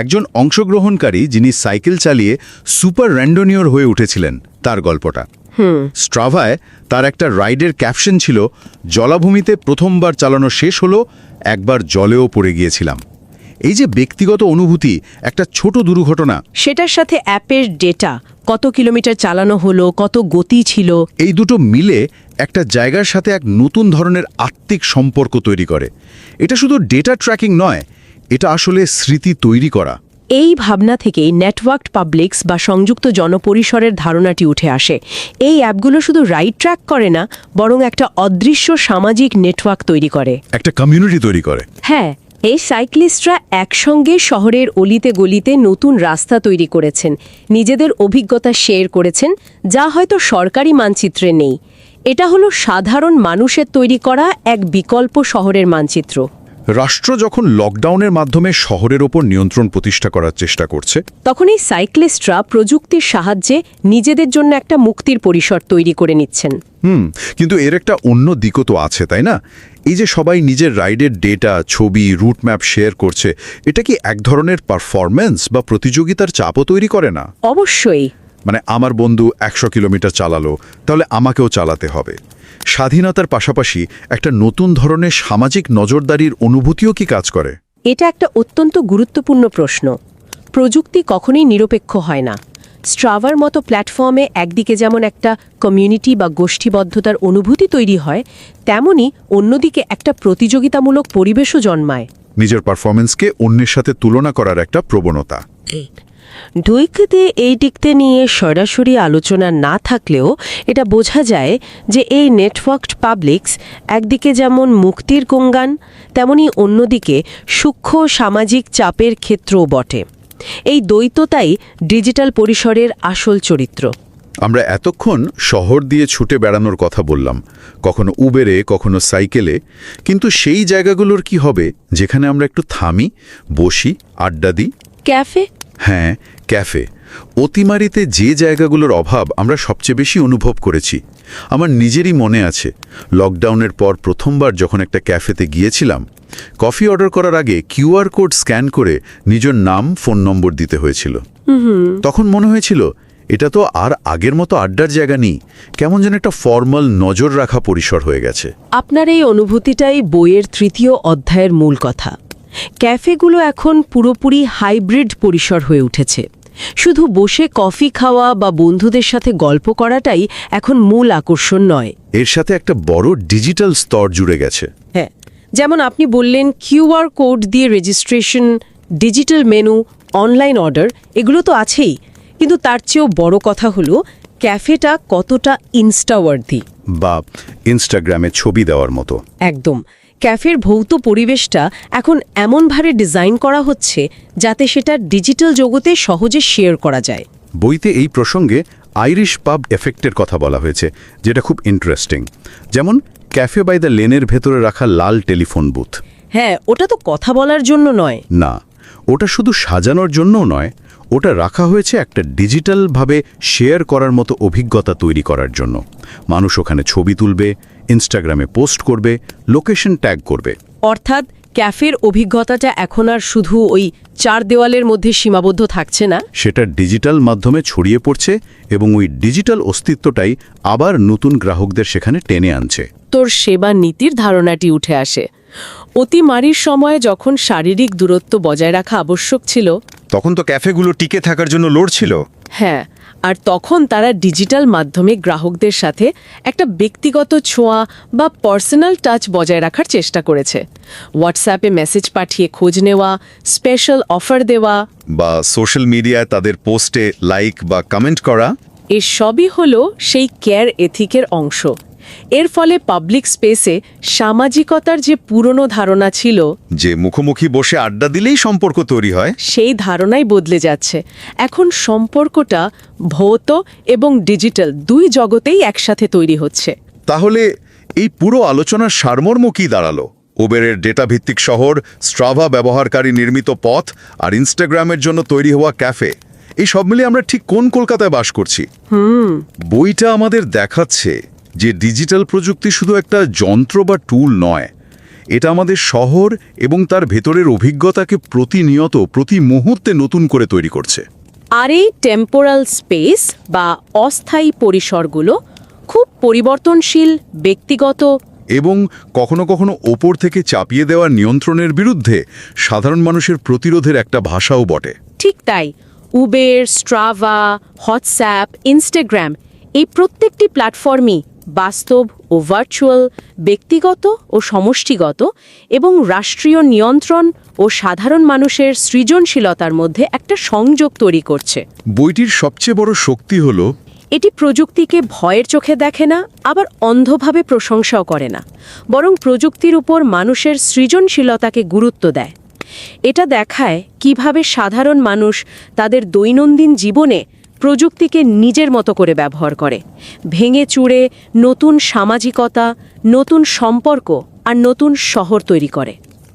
একজন অংশগ্রহণকারী যিনি সাইকেল চালিয়ে সুপার র্যান্ডোনিয়র হয়ে উঠেছিলেন, তার গল্পটা। স্ট্রাভায় তার একটা রাইডের ক্যাপশন ছিল, জলাভূমিতে প্রথমবার চালানো শেষ হলো, একবার জলেও পড়ে গিয়েছিলাম। এই যে ব্যক্তিগত অনুভূতি, একটা ছোট দুর্ঘটনা, সেটার সাথে অ্যাপের ডেটা, কত কিলোমিটার চালানো হলো, কত গতি ছিল, এই দুটো মিলে একটা জায়গার সাথে এক নতুন ধরনের আত্মিক সম্পর্ক তৈরি করে। এটা শুধু ডেটা ট্র্যাকিং নয়, এটা আসলে স্মৃতি তৈরি করা। এই ভাবনা থেকেই নেটওয়ার্কড পাবলিক্স বা সংযুক্ত জনপরিসরের ধারণাটি উঠে আসে। এই অ্যাপগুলো শুধু রাইড ট্র্যাক করে না, বরং একটা অদৃশ্য সামাজিক নেটওয়ার্ক তৈরি করে, একটা কমিউনিটি তৈরি করে। হ্যাঁ, এই সাইক্লিস্টরা একসঙ্গে শহরের অলিতে গলিতে নতুন রাস্তা তৈরি করেছেন, নিজেদের অভিজ্ঞতা শেয়ার করেছেন, যা হয়তো সরকারি মানচিত্রে নেই। এটা হলো সাধারণ মানুষের তৈরি করা এক বিকল্প শহরের মানচিত্র। রাষ্ট্র যখন লকডাউনের মাধ্যমে শহরের ওপর নিয়ন্ত্রণ প্রতিষ্ঠা করার চেষ্টা করছে, তখন এই সাইক্লিস্টরা প্রযুক্তির সাহায্যে নিজেদের জন্য একটা মুক্তির পরিসর তৈরি করে নিচ্ছেন। কিন্তু এর একটা অন্য দিকও তো আছে, তাই না? এই যে সবাই নিজের রাইডের ডেটা, ছবি, রুট ম্যাপ শেয়ার করছে, এটা কি এক ধরনের পারফরম্যান্স বা প্রতিযোগিতার চাপও তৈরি করে না? অবশ্যই। মানে আমার বন্ধু 100 কিলোমিটার চালালো, তাহলে আমাকেও চালাতে হবে। স্বাধীনতার পাশাপাশি একটা নতুন ধরনের সামাজিক নজরদারির অনুভূতিও কি কাজ করে? এটা একটা অত্যন্ত গুরুত্বপূর্ণ প্রশ্ন। প্রযুক্তি কখনোই নিরপেক্ষ হয় না। স্ট্রাভার মতো প্ল্যাটফর্মে একদিকে যেমন একটা কমিউনিটি বা গোষ্ঠীবদ্ধতার অনুভূতি তৈরি হয়, তেমনি অন্যদিকে একটা প্রতিযোগিতামূলক পরিবেশও জন্মায়। নিজের পারফরমেন্সকে অন্যের সাথে তুলনা করার একটা প্রবণতা। ডুইকতে এই দিকতে নিয়ে সরাসরি আলোচনা না থাকলেও এটা বোঝা যায় যে এই নেটওয়ার্কড পাবলিক্স একদিকে যেমন মুক্তির গঙ্গান, তেমনি অন্যদিকে সূক্ষ্ম সামাজিক চাপের ক্ষেত্রও বটে। এই দ্বৈততাই ডিজিটাল পরিসরের আসল চরিত্র। আমরা এতক্ষণ শহর দিয়ে ছুটে বেড়ানোর কথা বললাম, কখনো উবেরে, কখনো সাইকেলে, কিন্তু সেই জায়গাগুলোর কি হবে যেখানে আমরা একটু থামি, বসি, আড্ডা দিই? ক্যাফে? হ্যাঁ, ক্যাফে। অতিমারিতে যে জায়গাগুলোর অভাব আমরা সবচেয়ে বেশি অনুভব করেছি। আমার নিজেরই মনে আছে, লকডাউনের পর প্রথমবার যখন একটা ক্যাফেতে গিয়েছিলাম, কফি অর্ডার করার আগে কিউআর কোড স্ক্যান করে নিজের নাম, ফোন নম্বর দিতে হয়েছিল। তখন মনে হয়েছিল এটা তো আর আগের মতো আড্ডার জায়গা নেই, কেমন যেন একটা ফর্মাল নজর রাখা পরিসর হয়ে গেছে। আপনার এই অনুভূতিটাই বইয়ের 3য় অধ্যায়ের মূল কথা। ক্যাফেগুলো এখন পুরোপুরি হাইব্রিড পরিসর হয়ে উঠেছে। শুধু বসে কফি খাওয়া বা বন্ধুদের সাথে গল্প করাটাই এখন মূল আকর্ষণ নয়, এর সাথে একটা বড় ডিজিটাল স্তর জুড়ে গেছে। হ্যাঁ, যেমন আপনি বললেন কিউআর কোড দিয়ে registration, digital menu, online order, এগুলো তো আছেই, কিন্তু তার চেয়েও বড় কথা হলো ক্যাফেটা কতটা ইনস্টাওয়ার্দি বা ইনস্টাগ্রামে ছবি দেওয়ার মতো। একদম। ক্যাফের ভৌত পরিবেশটা এখন এমনভাবে ডিজাইন করা হচ্ছে যাতে সেটা ডিজিটাল জগতে সহজে শেয়ার করা যায়। বইতে এই প্রসঙ্গে আইরিশ পাব এফেক্টের কথা বলা হয়েছে, যেটা খুব ইন্টারেস্টিং। যেমন ক্যাফে বাই দ্য লেনের ভেতরে রাখা লাল টেলিফোন বুথ। হ্যাঁ, ওটা তো কথা বলার জন্য নয়। না, ওটা শুধু সাজানোর জন্যও নয়, ওটা রাখা হয়েছে একটা ডিজিটালভাবে শেয়ার করার মতো অভিজ্ঞতা তৈরি করার জন্য। মানুষ ওখানে ছবি তুলবে, ইনস্টাগ্রামে পোস্ট করবে, লোকেশন ট্যাগ করবে। অর্থাৎ ক্যাফের অভিজ্ঞতাটা এখন আর শুধু ওই 4 দেওয়ালের মধ্যে সীমাবদ্ধ থাকছে না, সেটা ডিজিটাল মাধ্যমে ছড়িয়ে পড়ছে এবং ওই ডিজিটাল অস্তিত্বটাই আবার নতুন গ্রাহকদের সেখানে টেনে আনছে। তোর সেবা নীতির ধারণাটি উঠে আসে। অতিমারির সময়ে যখন শারীরিক দূরত্ব বজায় রাখা আবশ্যক ছিল, তখন তো ক্যাফেগুলো টিকে থাকার জন্য লড়ছিল। হ্যাঁ, আর তখন তারা ডিজিটাল মাধ্যমে গ্রাহকদের সাথে একটা ব্যক্তিগত ছোঁয়া বা পার্সোনাল টাচ বজায় রাখার চেষ্টা করেছে। হোয়াটসঅ্যাপে মেসেজ পাঠিয়ে খোঁজ নেওয়া, স্পেশাল অফার দেওয়া, বা সোশ্যাল মিডিয়ায় তাদের পোস্টে লাইক বা কমেন্ট করা, এসবই হলো সেই কেয়ার এথিকের অংশ। এর ফলে পাবলিক স্পেসে সামাজিকতার যে পুরনো ধারণা ছিল, যে মুখোমুখি বসে আড্ডা দিলেই সম্পর্ক তৈরি হয়, সেই ধারণাই বদলে যাচ্ছে। এখন সম্পর্কটা ভৌত এবং ডিজিটাল দুই জগতেই একসাথে তৈরি হচ্ছে। তাহলে এই পুরো আলোচনার সারমর্ম কি দাঁড়ালো? উবেরের ডেটা ভিত্তিক শহর, স্ট্রাভা ব্যবহারকারী নির্মিত পথ আর ইনস্টাগ্রামের জন্য তৈরি হওয়া ক্যাফে, এই সব মিলে আমরা ঠিক কোন কলকাতায় বাস করছি? বইটা আমাদের দেখাচ্ছে যে ডিজিটাল প্রযুক্তি শুধু একটা যন্ত্র বা টুল নয়, এটা আমাদের শহর এবং তার ভেতরের অভিজ্ঞতাকে প্রতিনিয়ত প্রতি মুহূর্তে নতুন করে তৈরি করছে। আর এই টেম্পোরাল স্পেস বা অস্থায়ী পরিসরগুলো খুব পরিবর্তনশীল, ব্যক্তিগত এবং কখনো কখনো ওপর থেকে চাপিয়ে দেওয়া নিয়ন্ত্রণের বিরুদ্ধে সাধারণ মানুষের প্রতিরোধের একটা ভাষাও বটে। ঠিক তাই। উবের, স্ট্রাভা, হোয়াটসঅ্যাপ, ইনস্টাগ্রাম, এই প্রত্যেকটি প্ল্যাটফর্মই বাস্তব ও ভার্চুয়াল, ব্যক্তিগত ও সমষ্টিগত, এবং রাষ্ট্রীয় নিয়ন্ত্রণ ও সাধারণ মানুষের সৃজনশীলতার মধ্যে একটা সংযোগ তৈরি করছে। বইটির সবচেয়ে বড় শক্তি হলো এটি প্রযুক্তিকে ভয়ের চোখে দেখে না, আবার অন্ধভাবে প্রশংসাও করে না, বরং প্রযুক্তির উপর মানুষের সৃজনশীলতাকে গুরুত্ব দেয়। এটা দেখায় কিভাবে সাধারণ মানুষ তাদের দৈনন্দিন জীবনে প্রযুক্তিকে নিজের মতো করে ব্যবহার করে, ভেঙে চুড়ে নতুন সামাজিকতা, নতুন সম্পর্ক আর নতুন শহর তৈরি করে।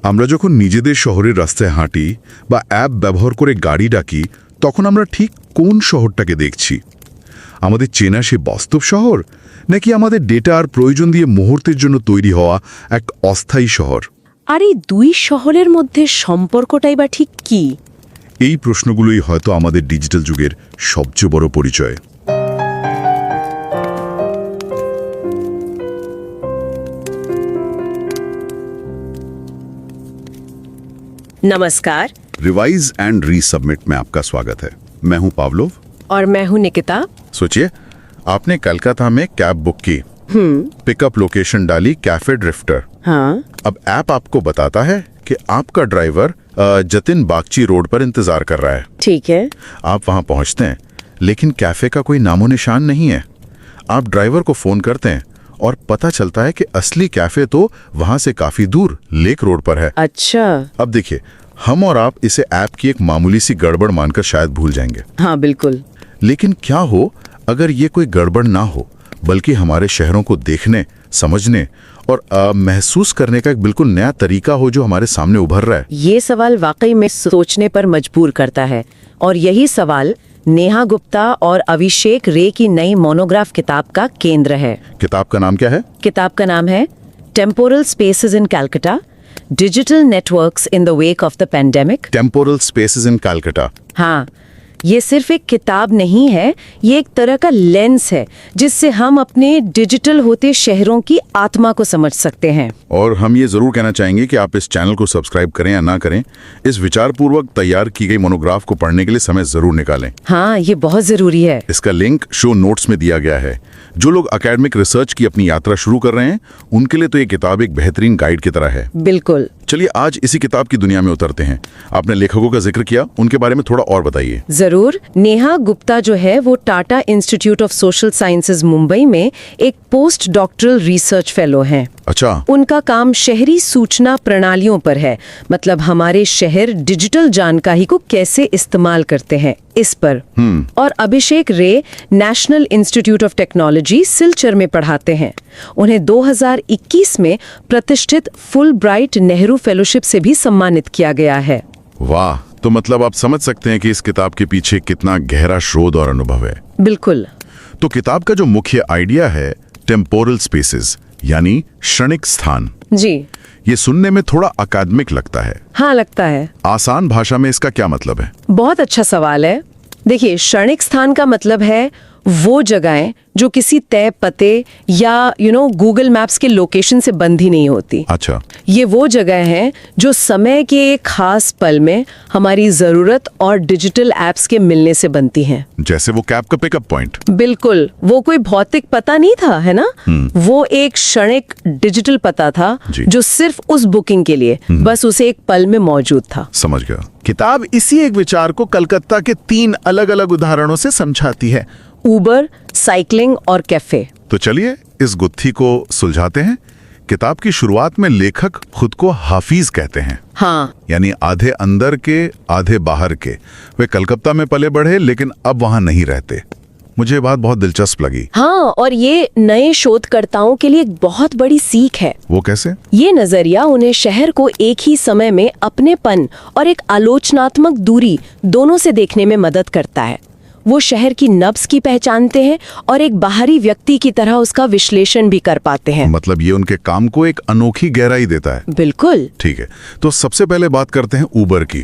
আমরা যখন নিজেদের শহরের রাস্তায় হাঁটি বা অ্যাপ ব্যবহার করে গাড়ি ডাকি, তখন আমরা ঠিক কোন শহরটাকে দেখছি? আমাদের চেনা সে বাস্তব শহর, নাকি আমাদের ডেটা আর প্রয়োজন দিয়ে মুহূর্তের জন্য তৈরি হওয়া এক অস্থায়ী শহর? আর এই দুই শহরের মধ্যে সম্পর্কটাই বা ঠিক কি? এই প্রশ্নগুলোই হয়তো আমাদের ডিজিটাল যুগের সবচেয়ে বড় পরিচয়। नमस्कार। रिवाइज एंड रीसबमिट में आपका स्वागत है। मैं हूं पावलोव और मैं हूं निकिता। सोचिए, आपने कलकत्ता में कैब बुक की, पिकअप लोकेशन डाली कैफे ड्रिफ्टर। हाँ। अब ऐप आपको बताता है कि आपका ड्राइवर जतिन बागची रोड पर इंतजार कर रहा है। ठीक है। आप वहां पहुंचते हैं, लेकिन कैफे का कोई नामो निशान नहीं है। आप ड्राइवर को फोन करते हैं और पता चलता है कि असली कैफे तो वहां से काफी दूर लेक रोड पर है। अच्छा। अब देखिए, हम और आप इसे ऐप की एक मामूली सी गड़बड़ मानकर शायद भूल जाएंगे। हाँ बिल्कुल। लेकिन क्या हो अगर ये कोई गड़बड़ ना हो, बल्कि हमारे शहरों को देखने, समझने और महसूस करने का एक बिल्कुल नया तरीका हो जो हमारे सामने उभर रहा है? ये सवाल वाकई में सोचने पर मजबूर करता है, और यही सवाल नेहा गुप्ता और अभिषेक रे की नई मोनोग्राफ किताब का केंद्र है। किताब का नाम क्या है? किताब का नाम है temporal spaces in Calcutta, digital networks in the wake of the pandemic. Temporal spaces in Calcutta. हाँ, ये सिर्फ एक किताब नहीं है, ये एक तरह का लेंस है जिससे हम अपने डिजिटल होते शहरों की आत्मा को समझ सकते हैं। और हम ये जरूर कहना चाहेंगे कि आप इस चैनल को सब्सक्राइब करें या ना करें, इस विचारपूर्वक तैयार की गई मोनोग्राफ को पढ़ने के लिए समय जरूर निकालें। हाँ, ये बहुत जरूरी है। इसका लिंक शो नोट्स में दिया गया है। जो लोग एकेडमिक रिसर्च की अपनी यात्रा शुरू कर रहे हैं, उनके लिए तो ये किताब एक बेहतरीन गाइड की तरह है। बिल्कुल। चलिए आज इसी किताब की दुनिया में उतरते हैं। आपने लेखकों का जिक्र किया, उनके बारे में थोड़ा और बताइए। जरूर। नेहा गुप्ता जो है वो Tata institute of social sciences Mumbai में एक पोस्ट डॉक्टरल रिसर्च फेलो हैं। अच्छा। उनका काम शहरी सूचना प्रणालियों पर है, मतलब हमारे शहर डिजिटल जानकारी को कैसे इस्तेमाल करते हैं इस पर। और अभिषेक रे national institute of technology Silchar में पढ़ाते हैं। उन्हें 2021 में प्रतिष्ठित फुलब्राइट नेहरू फेलोशिप से भी सम्मानित किया गया है। वाह, तो मतलब आप समझ सकते हैं कि इस किताब के पीछे कितना गहरा शोध और अनुभव है। बिल्कुल। तो किताब का जो मुख्य आइडिया है टेम्पोरल स्पेसेस, यानी क्षणिक स्थान। जी। ये सुनने में थोड़ा अकादमिक लगता है। हाँ, लगता है। आसान भाषा में इसका क्या मतलब है? बहुत अच्छा सवाल है। देखिए, क्षणिक स्थान का मतलब है वो जगहें जो किसी तय पते या गूगल मैप्स के लोकेशन से बंधी नहीं होती। अच्छा। ये वो जगह हैं जो समय के एक खास पल में हमारी जरूरत और डिजिटल एप्स के मिलने से बनती हैं। जैसे वो कैब का पिकअप पॉइंट। बिल्कुल, वो कोई भौतिक पता नहीं था, है ना? वो एक क्षणिक डिजिटल पता था जो सिर्फ उस बुकिंग के लिए बस उसे एक पल में मौजूद था। समझ गया। किताब इसी एक विचार को कलकत्ता के 3 अलग अलग उदाहरणों से समझाती है। उबर, साइकिलिंग और कैफे। तो तो चलिए इस गुत्थी को सुलझाते हैं। किताब की शुरुआत में लेखक खुद को हाफिज कहते हैं। हाँ, यानी आधे अंदर के आधे बाहर के। वे कलकत्ता में पले बढ़े लेकिन अब वहां नहीं रहते। मुझे ये बात बहुत दिलचस्प लगी। हाँ, और ये नए शोधकर्ताओं के लिए एक बहुत बड़ी सीख है। वो कैसे? ये नजरिया उन्हें शहर को एक ही समय में अपनेपन और एक आलोचनात्मक दूरी दोनों से देखने में मदद करता है। वो शहर की नब्ज की पहचानते हैं और एक बाहरी व्यक्ति की तरह उसका विश्लेषण भी कर पाते हैं। मतलब ये उनके काम को एक अनोखी गहराई देता है। बिल्कुल। ठीक है, तो सबसे पहले बात करते हैं ऊबर की।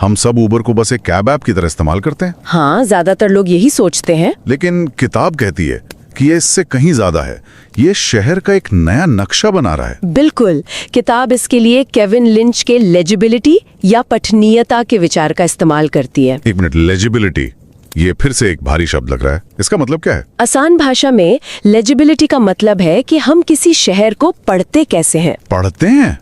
हम सब ऊबर को बस एक कैब ऐप की तरह इस्तेमाल करते हैं। हाँ, ज्यादातर लोग यही सोचते हैं। लेकिन किताब कहती है कि ये इससे कहीं ज्यादा है। ये शहर का एक नया नक्शा बना रहा है। बिल्कुल। किताब इसके लिए केविन लिंच के लेजिबिलिटी या पठनीयता के विचार का इस्तेमाल करती है। एक मिनट, लेजिबिलिटी, ये फिर से एक भारी शब्द लग रहा है। इसका मतलब क्या है? आसान भाषा में लेजिबिलिटी का मतलब है कि हम किसी शहर को पढ़ते कैसे हैं। पढ़ते हैं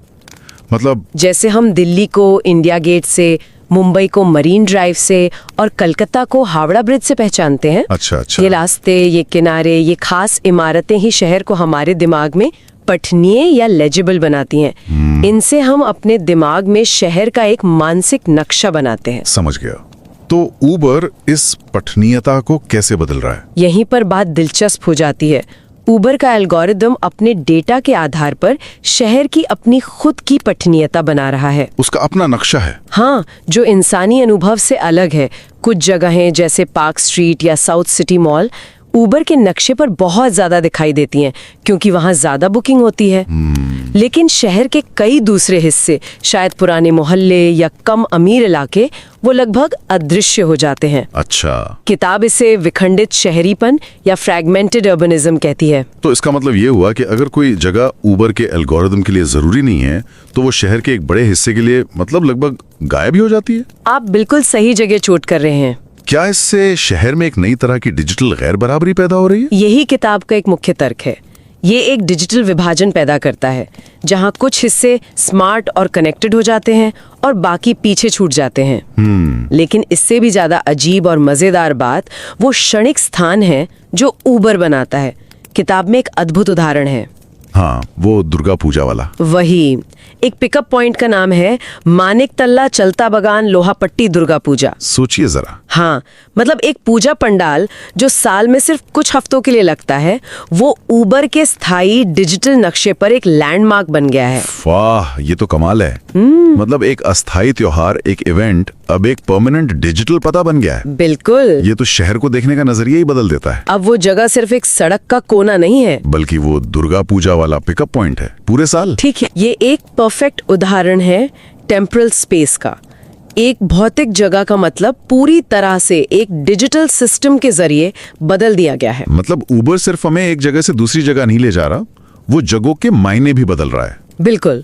मतलब? जैसे हम दिल्ली को इंडिया गेट से, मुंबई को मरीन ड्राइव से और कलकत्ता को हावड़ा ब्रिज से पहचानते हैं। अच्छा। ये रास्ते, ये किनारे, ये खास इमारतें ही शहर को हमारे दिमाग में पठनीय या लेजिबल बनाती हैं। इनसे हम अपने दिमाग में शहर का एक मानसिक नक्शा बनाते हैं। समझ गया। तो ऊबर इस पठनीयता को कैसे बदल रहा है? यहीं पर बात दिलचस्प हो जाती है। ऊबर का एल्गोरिदम अपने डेटा के आधार पर शहर की अपनी खुद की पठनीयता बना रहा है। उसका अपना नक्शा है। हाँ, जो इंसानी अनुभव से अलग है। कुछ जगहें जैसे पार्क स्ट्रीट या साउथ सिटी मॉल ऊबर के नक्शे पर बहुत ज्यादा दिखाई देती हैं क्योंकि वहां ज्यादा बुकिंग होती है। लेकिन शहर के कई दूसरे हिस्से, शायद पुराने मोहल्ले या कम अमीर इलाके, वो लगभग अदृश्य हो जाते हैं। अच्छा। किताब इसे विखंडित शहरीपन या फ्रैगमेंटेड अर्बनिज्म कहती है। तो इसका मतलब ये हुआ कि अगर कोई जगह ऊबर के एल्गोरिदम के लिए जरूरी नहीं है तो वो शहर के एक बड़े हिस्से के लिए मतलब लगभग गायब ही हो जाती है। आप बिल्कुल सही जगह चोट कर रहे हैं। क्या इससे शहर में एक नई तरह की डिजिटल गैर बराबरी पैदा हो रही है? यही किताब का एक मुख्य तर्क है। ये एक डिजिटल विभाजन पैदा करता है जहां कुछ हिस्से स्मार्ट और कनेक्टेड हो जाते हैं और बाकी पीछे छूट जाते हैं। लेकिन इससे भी ज्यादा अजीब और मजेदार बात वो क्षणिक स्थान है जो ऊबर बनाता है। किताब में एक अद्भुत उदाहरण है। हाँ, वो दुर्गा पूजा वाला। वही। एक पिकअप पॉइंट का नाम है मानिक तल्ला चलता बगान लोहापट्टी दुर्गा पूजा। सोचिए जरा। हाँ, मतलब एक पूजा पंडाल जो साल में सिर्फ कुछ हफ्तों के लिए लगता है, वो ऊबर के स्थायी डिजिटल नक्शे पर एक लैंडमार्क बन गया है। वाह, ये तो कमाल है। मतलब एक अस्थायी त्योहार, एक इवेंट अब एक परमानेंट डिजिटल पता बन गया है। बिल्कुल। ये तो शहर को देखने का नजरिया ही बदल देता है। अब वो जगह सिर्फ एक सड़क का कोना नहीं है, बल्कि वो दुर्गा पूजा वाला पिकअप पॉइंट है पूरे साल। ठीक है, ये एक परफेक्ट उदाहरण है टेम्परल स्पेस का। एक भौतिक जगह का मतलब पूरी तरह से एक डिजिटल सिस्टम के जरिए बदल दिया गया है। मतलब ऊबर सिर्फ हमें एक जगह से दूसरी जगह नहीं ले जा रहा, वो जगहों के मायने भी बदल रहा है। बिल्कुल।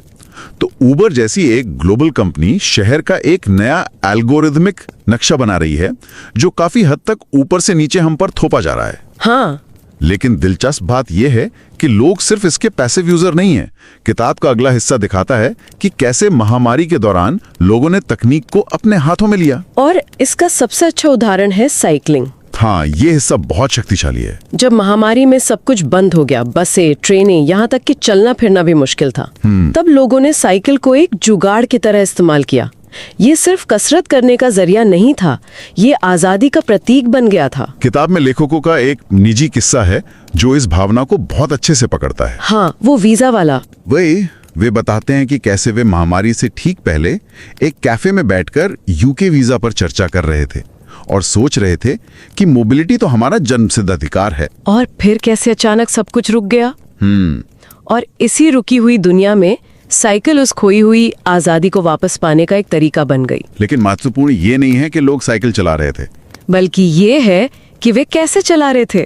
तो ऊबर जैसी एक ग्लोबल कंपनी शहर का एक नया एल्गोरिदमिक नक्शा बना रही है जो काफी हद तक ऊपर से नीचे हम पर थोपा जा रहा है। हाँ, लेकिन दिलचस्प बात यह है कि लोग सिर्फ इसके पैसिव यूजर नहीं हैं। किताब का अगला हिस्सा दिखाता है कि कैसे महामारी के दौरान लोगों ने तकनीक को अपने हाथों में लिया। और इसका सबसे अच्छा उदाहरण है साइकिलिंग। हाँ, ये हिस्सा बहुत शक्तिशाली है। जब महामारी में सब कुछ बंद हो गया, बसें, ट्रेनें, यहाँ तक कि चलना फिरना भी मुश्किल था, तब लोगों ने साइकिल को एक जुगाड़ की तरह इस्तेमाल किया। ये सिर्फ कसरत करने का जरिया नहीं था, ये आजादी का प्रतीक बन गया था। किताब में लेखकों का एक निजी किस्सा है जो इस भावना को बहुत अच्छे से पकड़ता है। हाँ, वो वीजा वाला। वही, वे बताते हैं कि कैसे वे महामारी से ठीक पहले एक कैफे में बैठकर यूके वीजा पर चर्चा कर रहे थे और सोच रहे थे कि मोबिलिटी तो हमारा जन्मसिद्ध अधिकार है। और फिर कैसे अचानक सब कुछ रुक गया। और इसी रुकी हुई दुनिया में साइकिल उस खोई हुई आजादी को वापस पाने का एक तरीका बन गई। लेकिन महत्वपूर्ण ये नहीं है कि लोग साइकिल चला रहे थे, बल्कि ये है कि वे कैसे चला रहे थे।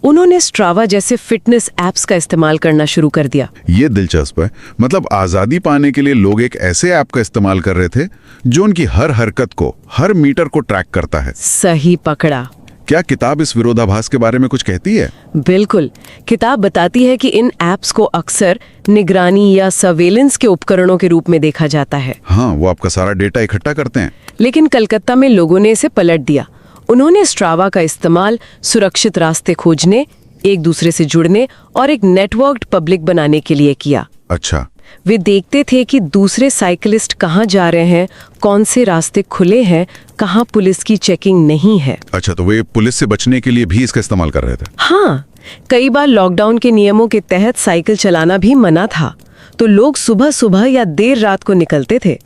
उन्होंने स्ट्रावा जैसे फिटनेस एप्स का इस्तेमाल करना शुरू कर दिया। ये दिलचस्प है। मतलब आजादी पाने के लिए लोग एक ऐसे ऐप का इस्तेमाल कर रहे थे जो उनकी हर हरकत को, हर मीटर को ट्रैक करता है। सही पकड़ा। क्या किताब इस विरोधाभास के बारे में कुछ कहती है? बिल्कुल। किताब बताती है कि इन एप्स को अक्सर निगरानी या सर्वेलेंस के उपकरणों के रूप में देखा जाता है। हाँ, वो आपका सारा डेटा इकट्ठा करते हैं। लेकिन कलकत्ता में लोगों ने इसे पलट दिया। उन्होंने स्ट्रावा का इस्तेमाल सुरक्षित रास्ते खोजने, एक दूसरे से जुड़ने और एक नेटवर्क्ड पब्लिक बनाने के लिए किया। अच्छा। वे देखते थे कि दूसरे साइकिलिस्ट कहाँ जा रहे हैं, कौन से रास्ते खुले हैं, कहाँ पुलिस की चेकिंग नहीं है। अच्छा, तो वे पुलिस से बचने के लिए भी इसका इस्तेमाल कर रहे थे? हाँ, कई बार लॉकडाउन के नियमों के तहत साइकिल चलाना भी मना था, तो लोग सुबह सुबह या देर रात को निकलते थे।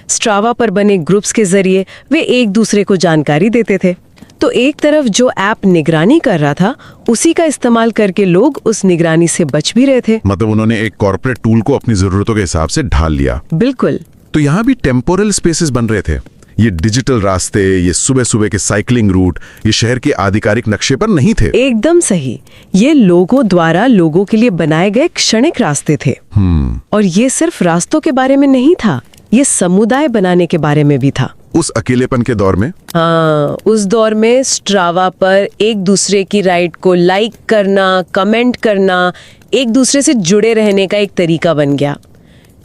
स्ट्रावा पर बने ग्रुप्स के जरिए वे एक दूसरे को जानकारी देते थे। तो एक तरफ जो ऐप निगरानी कर रहा था, उसी का इस्तेमाल करके लोग उस निगरानी से बच भी रहे थे। मतलब उन्होंने एक कॉर्पोरेट टूल को अपनी जरूरतों के हिसाब से ढाल लिया। बिल्कुल। तो यहाँ भी टेम्पोरल स्पेसेस बन रहे थे। ये डिजिटल रास्ते, ये सुबह सुबह के साइकिलिंग रूट, ये शहर के आधिकारिक नक्शे पर नहीं थे। एकदम सही। ये लोगों द्वारा लोगों के लिए बनाए गए क्षणिक रास्ते थे। और ये सिर्फ रास्तों के बारे में नहीं था, ये समुदाय बनाने के बारे में भी था। उस अकेलेपन के दौर में? हाँ, उस दौर में स्ट्रावा पर एक दूसरे की राइड को लाइक करना, कमेंट करना, एक दूसरे से जुड़े रहने का एक तरीका बन गया।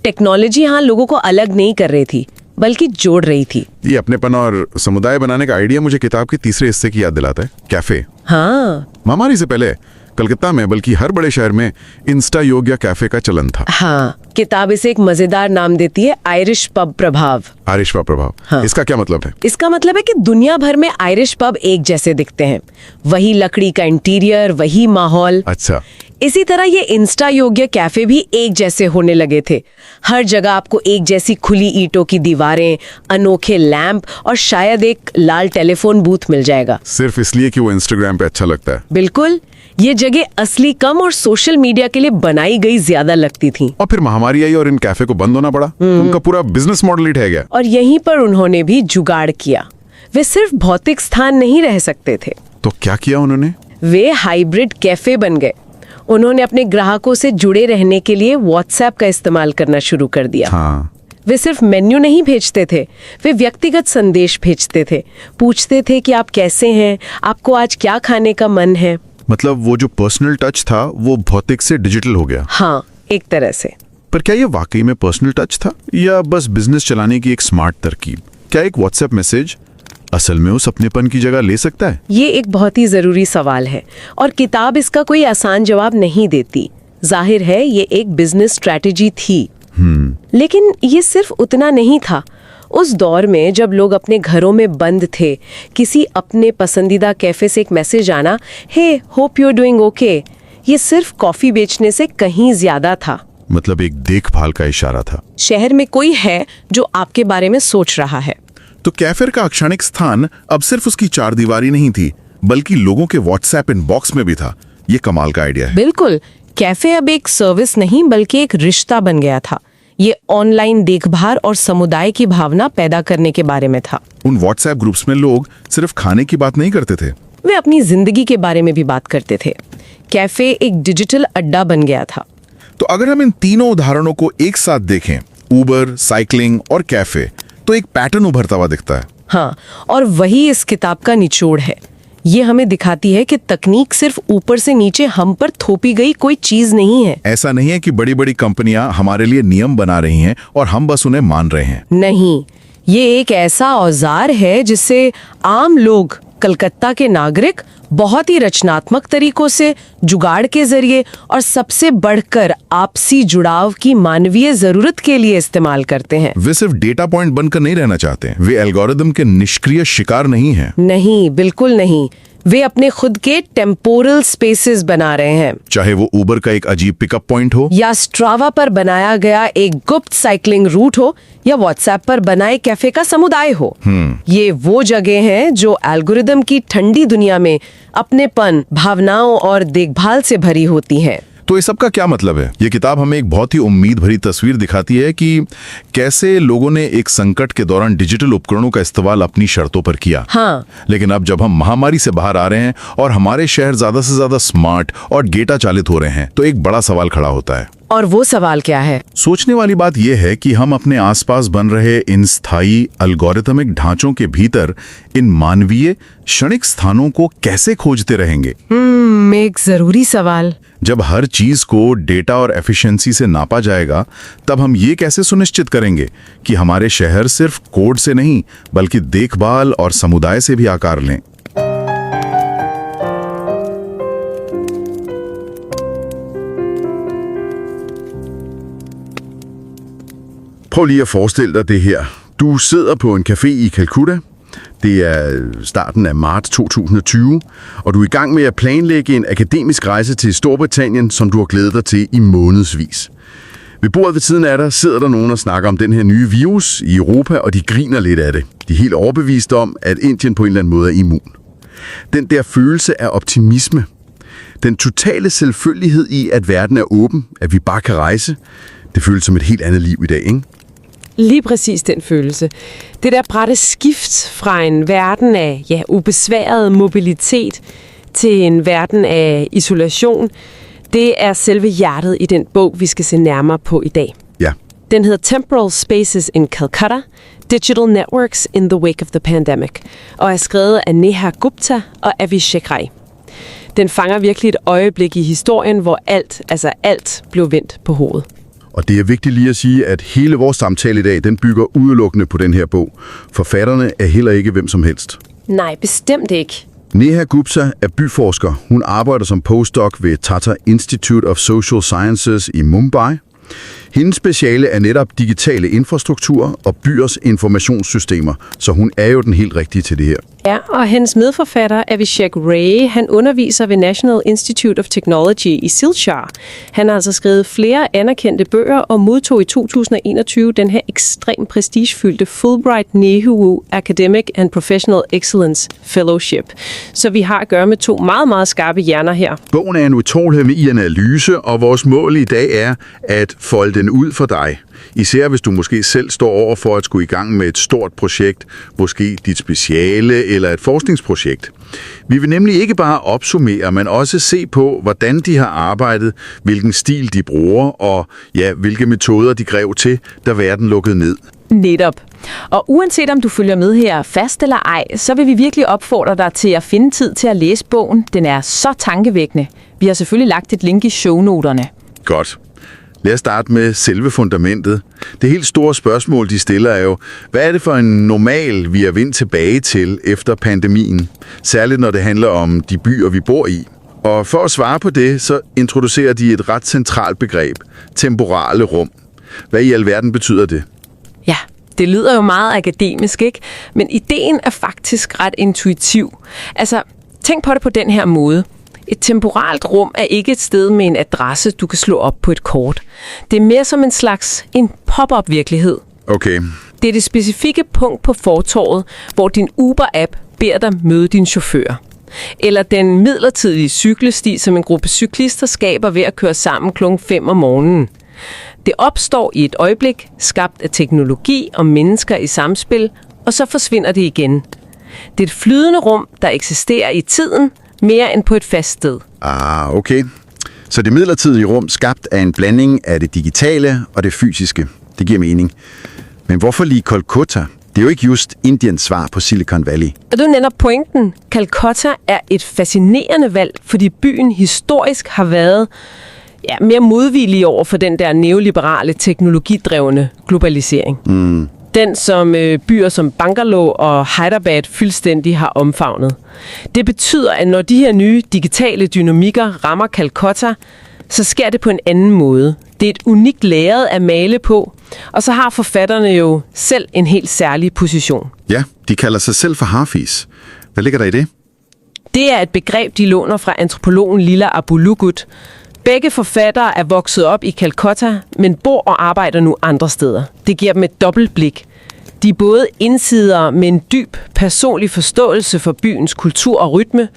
टेक्नोलॉजी यहाँ लोगों को अलग नहीं कर रही थी, बल्कि जोड़ रही थी। ये अपनेपन और समुदाय बनाने का आइडिया मुझे किताब के तीसरे हिस्से की याद दिलाता है, कैफे। हाँ, महामारी से पहले कलकत्ता में, बल्कि हर बड़े शहर में इंस्टा योग या कैफे का चलन था। हाँ, किताब इसे एक मजेदार नाम देती है, आयरिश पब प्रभाव। आयरिश पब प्रभाव। हाँ। इसका क्या मतलब है? इसका मतलब है कि दुनिया भर में आयरिश पब एक जैसे दिखते हैं। वही लकड़ी का इंटीरियर, वही माहौल। अच्छा। इसी तरह ये इंस्टा योग्य कैफे भी एक जैसे होने लगे थे। हर जगह आपको एक जैसी खुली ईंटों की दीवारें, अनोखे लैंप और शायद एक लाल टेलीफोन बूथ मिल जाएगा। सिर्फ इसलिए कि वो इंस्टाग्राम पे अच्छा लगता है? बिल्कुल। ये जगह असली कम और सोशल मीडिया के लिए बनाई गई ज्यादा लगती थी। और फिर महामारी आई और इन कैफे को बंद होना पड़ा। उनका पूरा बिजनेस मॉडल ही ठह गया। और यहीं पर उन्होंने भी जुगाड़ किया। वे सिर्फ भौतिक स्थान नहीं रह सकते थे। तो क्या किया उन्होंने? वे हाइब्रिड कैफे बन गए। उन्होंने अपने ग्राहकों से जुड़े रहने के लिए व्हाट्सएप का इस्तेमाल करना शुरू कर दिया। हाँ। वे सिर्फ मेन्यू नहीं भेजते थे, वे व्यक्तिगत संदेश भेजते थे। पूछते थे कि आप कैसे हैं, आपको आज क्या खाने का मन है। मतलब वो जो पर्सनल टच था वो भौतिक से डिजिटल हो गया। हाँ, एक तरह से। पर क्या ये वाकई में पर्सनल टच था या बस बिजनेस चलाने की एक स्मार्ट तरकीब? क्या एक व्हाट्सएप मैसेज असल में उस अपनेपन की जगह ले सकता है? ये एक बहुत ही जरूरी सवाल है और किताब इसका कोई आसान जवाब नहीं देती। जाहिर है ये एक बिजनेस स्ट्रैटेजी थी। लेकिन ये सिर्फ उतना नहीं था। उस दौर में जब लोग अपने घरों में बंद थे, किसी अपने पसंदीदा कैफे से एक मैसेज आना, hey hope you are doing okay, ये सिर्फ कॉफी बेचने से कहीं ज्यादा था। मतलब एक देखभाल का इशारा था। शहर में कोई है जो आपके बारे में सोच रहा है। तो कैफे का क्षणिक स्थान अब सिर्फ उसकी चारदीवारी नहीं थी, बल्कि लोगों के व्हाट्सएप इनबॉक्स में भी था। ये कमाल का आइडिया है। बिल्कुल। कैफे अब एक सर्विस नहीं बल्कि एक रिश्ता बन गया था। ये ऑनलाइन देखभाल और समुदाय की भावना पैदा करने के बारे में था। उन व्हाट्सएप ग्रुप्स में लोग सिर्फ खाने की बात नहीं करते थे, वे अपनी जिंदगी के बारे में भी बात करते थे। कैफे एक डिजिटल अड्डा बन गया था। तो अगर हम इन तीनों उदाहरणों को एक साथ देखें, उबर, साइकिलिंग और कैफे, तो एक पैटर्न उभरता हुआ दिखता है। हाँ, और वही इस किताब का निचोड़ है। ये हमें दिखाती है कि तकनीक सिर्फ ऊपर से नीचे हम पर थोपी गई कोई चीज नहीं है। ऐसा नहीं है कि बड़ी बड़ी कंपनियां हमारे लिए नियम बना रही हैं और हम बस उन्हें मान रहे हैं। नहीं, ये एक ऐसा औजार है जिससे आम लोग, कलकत्ता के नागरिक बहुत ही रचनात्मक तरीकों से, जुगाड़ के जरिए और सबसे बढ़कर आपसी जुड़ाव की मानवीय जरूरत के लिए इस्तेमाल करते हैं। वे सिर्फ डेटा पॉइंट बनकर नहीं रहना चाहते, वे एल्गोरिदम के निष्क्रिय शिकार नहीं हैं। नहीं, बिल्कुल नहीं। वे अपने खुद के टेम्पोरल स्पेसेस बना रहे हैं। चाहे वो उबर का एक अजीब पिकअप पॉइंट हो, या स्ट्रावा पर बनाया गया एक गुप्त साइकिलिंग रूट हो, या व्हाट्सएप पर बनाए कैफे का समुदाय हो। ये वो जगह हैं जो एल्गोरिदम की ठंडी दुनिया में अपनेपन, भावनाओं और देखभाल से भरी होती हैं। तो इस सब का क्या मतलब है? ये किताब हमें एक बहुत ही उम्मीद भरी तस्वीर दिखाती है कि कैसे लोगों ने एक संकट के दौरान डिजिटल उपकरणों का इस्तेमाल अपनी शर्तों पर किया। हाँ। लेकिन अब जब हम महामारी से बाहर आ रहे हैं और हमारे शहर ज्यादा से ज्यादा स्मार्ट और डेटा चालित हो रहे हैं, तो एक बड़ा सवाल खड़ा होता है। और वो सवाल क्या है? सोचने वाली बात यह है कि हम अपने आसपास बन रहे इन स्थायी एल्गोरिथमिक ढांचों के भीतर इन मानवीय क्षणिक स्थानों को कैसे खोजते रहेंगे। एक जरूरी सवाल। जब हर चीज को डेटा और एफिशिएंसी से नापा जाएगा, तब हम ये कैसे सुनिश्चित करेंगे कि हमारे शहर सिर्फ कोड से नहीं बल्कि देखभाल और समुदाय से भी आकार लें। Prøv lige at forestille dig det her. Du sidder på en café i Calcutta. Det er starten af marts 2020, og du er i gang med at planlægge en akademisk rejse til Storbritannien, som du har glædet dig til i månedsvis. Ved bordet ved siden af dig sidder der nogen og snakker om den her nye virus i Europa, og de griner lidt af det. De er helt overbevist om, at Indien på en eller anden måde er immun. Den der følelse af optimisme, den totale selvfølgelighed i, at verden er åben, at vi bare kan rejse, det føles som et helt andet liv i dag, ikke? Lige præcis den følelse. Det der bratte skift fra en verden af ubesværet mobilitet til en verden af isolation, det er selve hjertet i den bog, vi skal se nærmere på i dag. Ja. Den hedder Temporal Spaces in Calcutta, Digital Networks in the Wake of the Pandemic, og er skrevet af Neha Gupta og Avishek. Den fanger virkelig et øjeblik i historien, hvor alt blev vendt på hovedet. Og det er vigtigt lige at sige, at hele vores samtale i dag, den bygger udelukkende på den her bog. Forfatterne er heller ikke hvem som helst. Nej, bestemt ikke. Neha Gupta er byforsker. Hun arbejder som postdoc ved TISS Institute of Social Sciences i Mumbai. Hendes speciale er netop digitale infrastruktur og byers informationssystemer, så hun er jo den helt rigtige til det her. Ja, og hendes medforfatter Avishek, han underviser ved National Institute of Technology i Silchar. Han har altså skrevet flere anerkendte bøger og modtog i 2021 den her ekstremt prestigefyldte Fulbright-Nehru Academic and Professional Excellence Fellowship. Så vi har at gøre med to meget, meget skarpe hjerner her. Bogen er en utålmodighed i analyse, og vores mål i dag er at folde den ud for dig. Især hvis du måske selv står over for at skulle i gang med et stort projekt, måske dit speciale eller et forskningsprojekt. Vi vil nemlig ikke bare opsummere, men også se på, hvordan de har arbejdet, hvilken stil de bruger og hvilke metoder de greb til, da verden lukkede ned. Netop. Og uanset om du følger med her fast eller ej, så vil vi virkelig opfordre dig til at finde tid til at læse bogen. Den er så tankevækkende. Vi har selvfølgelig lagt et link i shownoterne. Godt. Lad os starte med selve fundamentet. Det helt store spørgsmål, de stiller, er jo, hvad er det for en normal, vi er vendt tilbage til efter pandemien? Særligt når det handler om de byer, vi bor i. Og for at svare på det, så introducerer de et ret centralt begreb. Temporale rum. Hvad i alverden betyder det? Ja, det lyder jo meget akademisk, ikke? Men ideen er faktisk ret intuitiv. Altså, tænk på det på den her måde. Et temporalt rum er ikke et sted med en adresse, du kan slå op på et kort. Det er mere som en pop-up virkelighed. Okay. Det er det specifikke punkt på fortovet, hvor din Uber-app beder dig møde din chauffør. Eller den midlertidige cykelsti, som en gruppe cyklister skaber ved at køre sammen kl. 5 om morgenen. Det opstår i et øjeblik, skabt af teknologi og mennesker i samspil, og så forsvinder det igen. Det er et flydende rum, der eksisterer i tiden, mere end på et fast sted. Okay. Så det midlertidige rum skabt af en blanding af det digitale og det fysiske. Det giver mening. Men hvorfor lige Calcutta? Det er jo ikke just Indiens svar på Silicon Valley. Og du nævner pointen. Calcutta er et fascinerende valg, fordi byen historisk har været mere modvillig over for den der neoliberale, teknologidrevne globalisering. Den, som byer som Bangalore og Hyderabad fuldstændig har omfavnet. Det betyder, at når de her nye digitale dynamikker rammer Calcutta, så sker det på en anden måde. Det er et unikt lærred at male på, og så har forfatterne jo selv en helt særlig position. Ja, de kalder sig selv for harfis. Hvad ligger der i det? Det er et begreb, de låner fra antropologen Lila Abulugut. Begge forfattere er vokset op i Calcutta, men bor og arbejder nu andre steder. Det giver dem et dobbeltblik. De er både indsidere med en dyb personlig forståelse for byens kultur og rytme,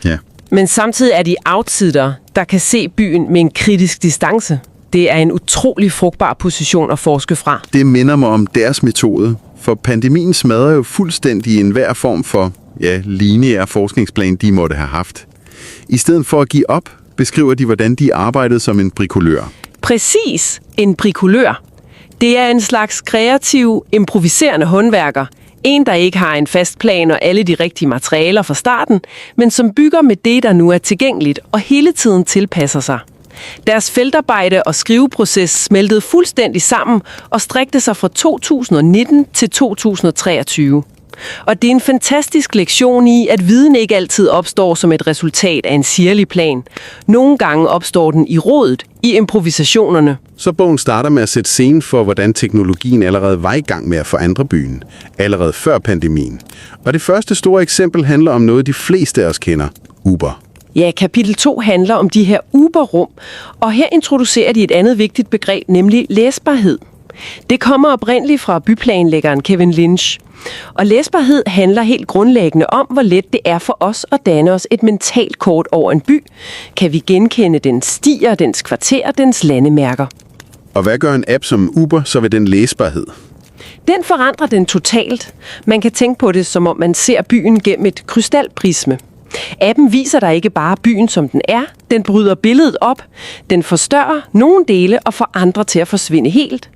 men samtidig er de outsider, der kan se byen med en kritisk distance. Det er en utrolig frugtbar position at forske fra. Det minder mig om deres metode, for pandemien smadrer jo fuldstændig enhver form for lineær forskningsplan, de måtte have haft. I stedet for at give op, beskriver de, hvordan de arbejdede som en bricolør. Præcis, en bricolør. Det er en slags kreativ, improviserende håndværker. En, der ikke har en fast plan og alle de rigtige materialer fra starten, men som bygger med det, der nu er tilgængeligt og hele tiden tilpasser sig. Deres feltarbejde og skriveproces smeltede fuldstændig sammen og strækte sig fra 2019 til 2023. Og det er en fantastisk lektion i, at viden ikke altid opstår som et resultat af en sirlig plan. Nogle gange opstår den i rodet, i improvisationerne. Så bogen starter med at sætte scenen for, hvordan teknologien allerede var i gang med at forandre byen, allerede før pandemien. Og det første store eksempel handler om noget, de fleste af os kender. Uber. Ja, kapitel 2 handler om de her Uber-rum, og her introducerer de et andet vigtigt begreb, nemlig læsbarhed. Det kommer oprindeligt fra byplanlæggeren Kevin Lynch. Og læsbarhed handler helt grundlæggende om, hvor let det er for os at danne os et mentalt kort over en by. Kan vi genkende dens stier, dens kvarterer, dens landemærker. Og hvad gør en app som Uber så ved den læsbarhed? Den forandrer den totalt. Man kan tænke på det, som om man ser byen gennem et krystalprisme. Appen viser dig ikke bare byen, som den er. Den bryder billedet op. Den forstørrer nogle dele og får andre til at forsvinde helt.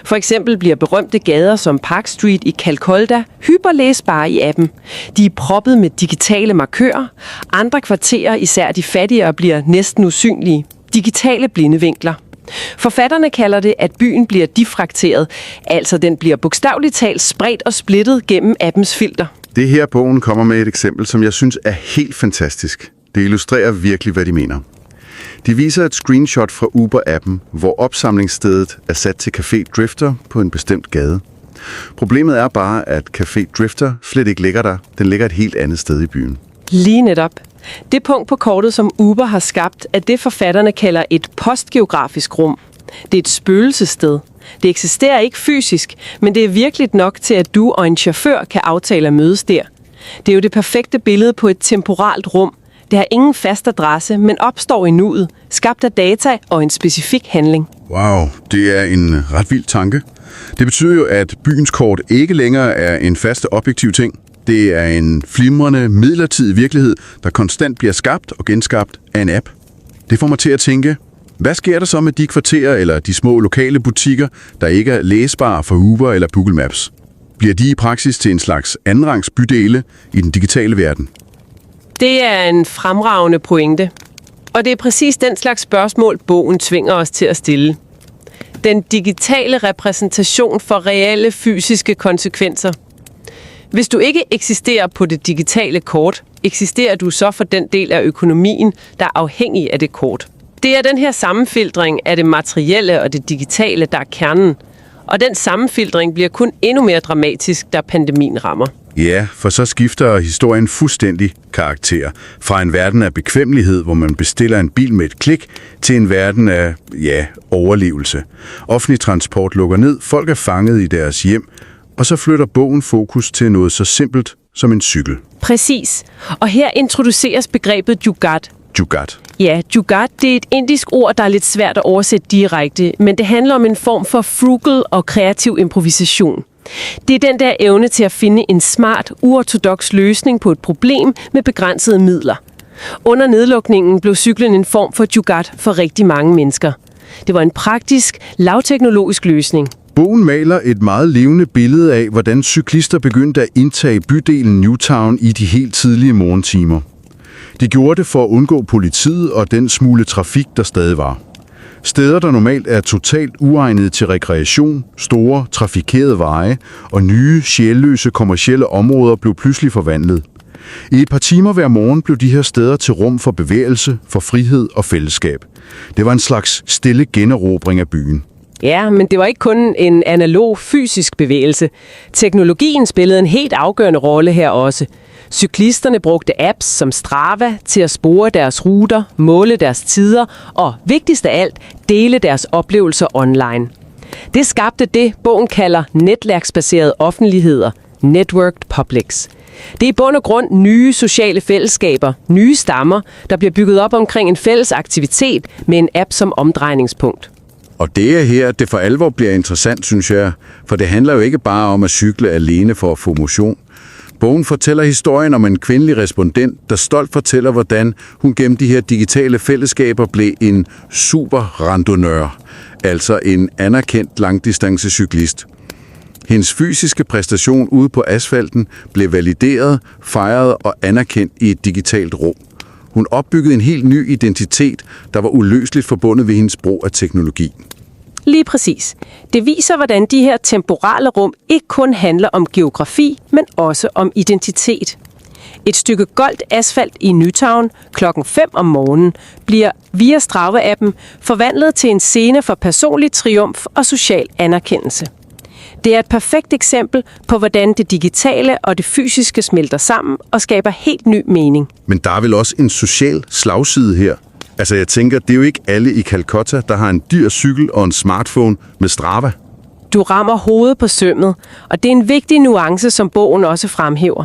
For eksempel bliver berømte gader som Park Street i Calcutta hyperlæsbare i appen. De er proppet med digitale markører. Andre kvarterer, især de fattigere, bliver næsten usynlige. Digitale blindevinkler. Forfatterne kalder det, at byen bliver diffrakteret, altså den bliver bogstaveligt talt spredt og splittet gennem appens filter. Det her bogen kommer med et eksempel, som jeg synes er helt fantastisk. Det illustrerer virkelig, hvad de mener. De viser et screenshot fra Uber-appen, hvor opsamlingsstedet er sat til Café Drifter på en bestemt gade. Problemet er bare, at Café Drifter slet ikke ligger der. Den ligger et helt andet sted i byen. Lige netop. Det punkt på kortet, som Uber har skabt, er det forfatterne kalder et postgeografisk rum. Det er et spøgelsessted. Det eksisterer ikke fysisk, men det er virkelig nok til, at du og en chauffør kan aftale at mødes der. Det er jo det perfekte billede på et temporalt rum. Det har ingen fast adresse, men opstår i nuet, skabt af data og en specifik handling. Wow, det er en ret vild tanke. Det betyder jo, at byens kort ikke længere er en fast objektiv ting. Det er en flimrende, midlertidig virkelighed, der konstant bliver skabt og genskabt af en app. Det får mig til at tænke, hvad sker der så med de kvarterer eller de små lokale butikker, der ikke er læsbare for Uber eller Google Maps? Bliver de i praksis til en slags andenrangs bydele i den digitale verden? Det er en fremragende pointe. Og det er præcis den slags spørgsmål, bogen tvinger os til at stille. Den digitale repræsentation for reelle fysiske konsekvenser. Hvis du ikke eksisterer på det digitale kort, eksisterer du så for den del af økonomien, der er afhængig af det kort. Det er den her sammenfiltring af det materielle og det digitale, der er kernen. Og den sammenfiltring bliver kun endnu mere dramatisk, da pandemien rammer. Ja, for så skifter historien fuldstændig karakter. Fra en verden af bekvemmelighed, hvor man bestiller en bil med et klik, til en verden af, overlevelse. Offentlig transport lukker ned, folk er fanget i deres hjem, og så flytter bogen fokus til noget så simpelt som en cykel. Præcis. Og her introduceres begrebet jugaad. Jugaad. Ja, jugaad, det er et indisk ord, der er lidt svært at oversætte direkte, men det handler om en form for frugal og kreativ improvisation. Det er den der evne til at finde en smart, uortodoks løsning på et problem med begrænsede midler. Under nedlukningen blev cyklen en form for jugaad for rigtig mange mennesker. Det var en praktisk, lavteknologisk løsning. Bogen maler et meget levende billede af, hvordan cyklister begyndte at indtage bydelen Newtown i de helt tidlige morgentimer. De gjorde det for at undgå politiet og den smule trafik, der stadig var. Steder, der normalt er totalt uegnede til rekreation, store, trafikerede veje og nye, sjælløse kommercielle områder blev pludselig forvandlet. I et par timer hver morgen blev de her steder til rum for bevægelse, for frihed og fællesskab. Det var en slags stille generobring af byen. Ja, men det var ikke kun en analog fysisk bevægelse. Teknologien spillede en helt afgørende rolle her også. Cyklisterne brugte apps som Strava til at spore deres ruter, måle deres tider og, vigtigst af alt, dele deres oplevelser online. Det skabte det, bogen kalder netværksbaserede offentligheder, networked publics. Det er i bund og grund nye sociale fællesskaber, nye stammer, der bliver bygget op omkring en fælles aktivitet med en app som omdrejningspunkt. Og det er her, det for alvor bliver interessant, synes jeg, for det handler jo ikke bare om at cykle alene for at få motion. Bogen fortæller historien om en kvindelig respondent, der stolt fortæller, hvordan hun gennem de her digitale fællesskaber blev en superrandonnør, altså en anerkendt langdistancecyklist. Hendes fysiske præstation ude på asfalten blev valideret, fejret og anerkendt i et digitalt rum. Hun opbyggede en helt ny identitet, der var uløseligt forbundet ved hendes brug af teknologi. Lige præcis. Det viser, hvordan de her temporale rum ikke kun handler om geografi, men også om identitet. Et stykke goldt asfalt i Nytown klokken 5 om morgenen bliver via Strava-appen forvandlet til en scene for personlig triumf og social anerkendelse. Det er et perfekt eksempel på, hvordan det digitale og det fysiske smelter sammen og skaber helt ny mening. Men der er vel også en social slagside her? Altså jeg tænker, det er jo ikke alle i Calcutta, der har en dyr cykel og en smartphone med Strava. Du rammer hovedet på sømmet, og det er en vigtig nuance, som bogen også fremhæver.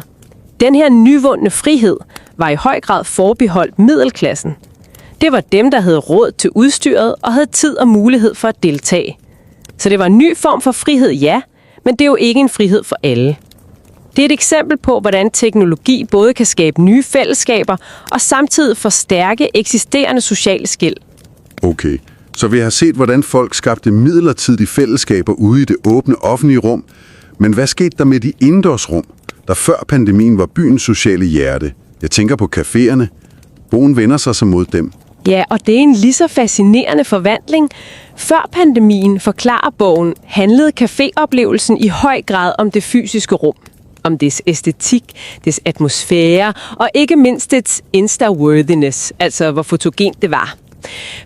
Den her nyvundne frihed var i høj grad forbeholdt middelklassen. Det var dem, der havde råd til udstyret og havde tid og mulighed for at deltage. Så det var en ny form for frihed, ja, men det er jo ikke en frihed for alle. Det er et eksempel på, hvordan teknologi både kan skabe nye fællesskaber og samtidig forstærke eksisterende sociale skel. Okay, så vi har set, hvordan folk skabte midlertidige fællesskaber ude i det åbne offentlige rum. Men hvad skete der med de indendørsrum, der før pandemien var byens sociale hjerte? Jeg tænker på caféerne. Bogen vender sig så mod dem. Ja, og det er en lige så fascinerende forvandling. Før pandemien, forklarer bogen, handlede caféoplevelsen i høj grad om det fysiske rum. Om dets æstetik, dets atmosfære og ikke mindst dets insta-worthiness, altså hvor fotogent det var.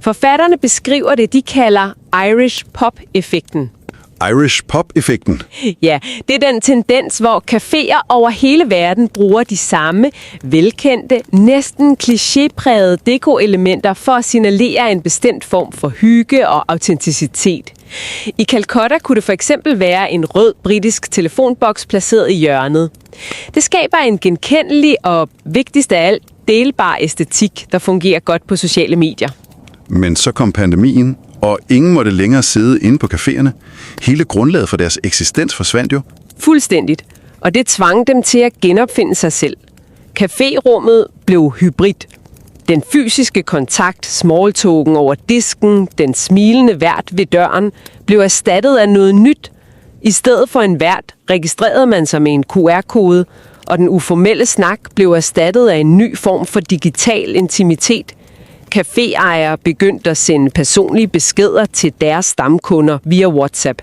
Forfatterne beskriver det, de kalder Irish pop-effekten. Irish pop-effekten? Ja, det er den tendens, hvor caféer over hele verden bruger de samme, velkendte, næsten klichéprægede dekoelementer for at signalere en bestemt form for hygge og autenticitet. I Calcutta kunne det for eksempel være en rød britisk telefonboks placeret i hjørnet. Det skaber en genkendelig og vigtigst af alt delbar æstetik, der fungerer godt på sociale medier. Men så kom pandemien, og ingen måtte længere sidde inde på caféerne. Hele grundlaget for deres eksistens forsvandt jo. Fuldstændigt. Og det tvang dem til at genopfinde sig selv. Caférummet blev hybrid. Den fysiske kontakt, smalltalken over disken, den smilende vært ved døren, blev erstattet af noget nyt. I stedet for en vært registrerede man sig med en QR-kode, og den uformelle snak blev erstattet af en ny form for digital intimitet. Caféejere begyndte at sende personlige beskeder til deres stamkunder via WhatsApp.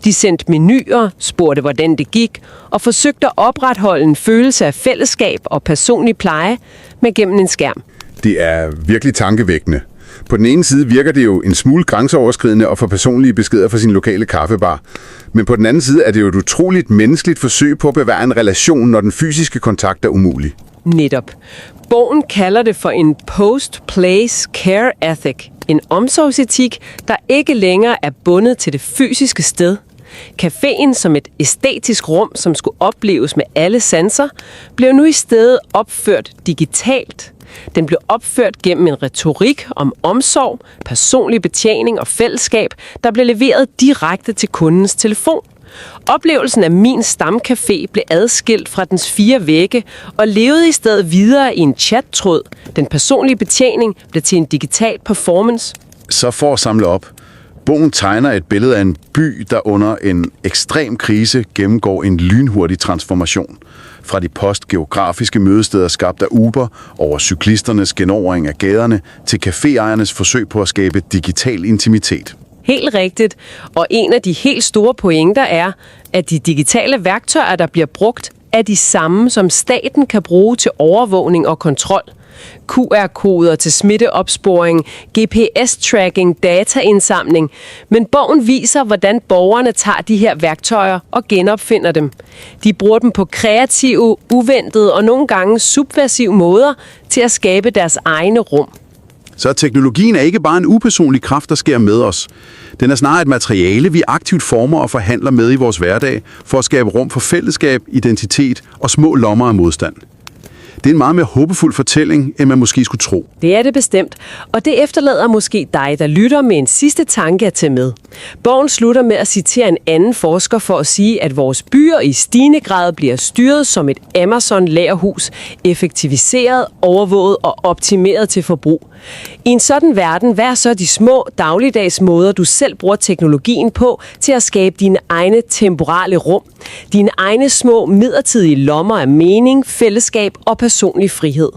De sendte menuer, spurgte hvordan det gik, og forsøgte at opretholde en følelse af fællesskab og personlig pleje med gennem en skærm. Det er virkelig tankevækkende. På den ene side virker det jo en smule grænseoverskridende at få personlige beskeder fra sin lokale kaffebar. Men på den anden side er det jo et utroligt menneskeligt forsøg på at bevare en relation, når den fysiske kontakt er umulig. Netop. Bogen kalder det for en post-place care ethic. En omsorgsetik, der ikke længere er bundet til det fysiske sted. Caféen som et æstetisk rum, som skulle opleves med alle sanser, blev nu i stedet opført digitalt. Den blev opført gennem en retorik om omsorg, personlig betjening og fællesskab, der blev leveret direkte til kundens telefon. Oplevelsen af min stamcafé blev adskilt fra dens 4 vægge og levede i stedet videre i en chattråd. Den personlige betjening blev til en digital performance. Så for at samle op. Bogen tegner et billede af en by, der under en ekstrem krise gennemgår en lynhurtig transformation. Fra de postgeografiske mødesteder skabt af Uber, over cyklisternes genåring af gaderne, til caféejernes forsøg på at skabe digital intimitet. Helt rigtigt. Og en af de helt store pointer er, at de digitale værktøjer, der bliver brugt, er de samme, som staten kan bruge til overvågning og kontrol. QR-koder til smitteopsporing, GPS-tracking, dataindsamling. Men bogen viser, hvordan borgerne tager de her værktøjer og genopfinder dem. De bruger dem på kreative, uventede og nogle gange subversive måder til at skabe deres egne rum. Så teknologien er ikke bare en upersonlig kraft, der sker med os. Den er snarere et materiale, vi aktivt former og forhandler med i vores hverdag, for at skabe rum for fællesskab, identitet og små lommer af modstand. Det er en meget mere håbefuld fortælling, end man måske skulle tro. Det er det bestemt, og det efterlader måske dig, der lytter med en sidste tanke at tage med. Bogen slutter med at citere en anden forsker for at sige, at vores byer i stigende grad bliver styret som et Amazon-lagerhus, effektiviseret, overvåget og optimeret til forbrug. I en sådan verden, hvad er så de små dagligdags måder, du selv bruger teknologien på til at skabe dine egne temporale rum, dine egne små midlertidige lommer af mening, fællesskab og personlig frihed?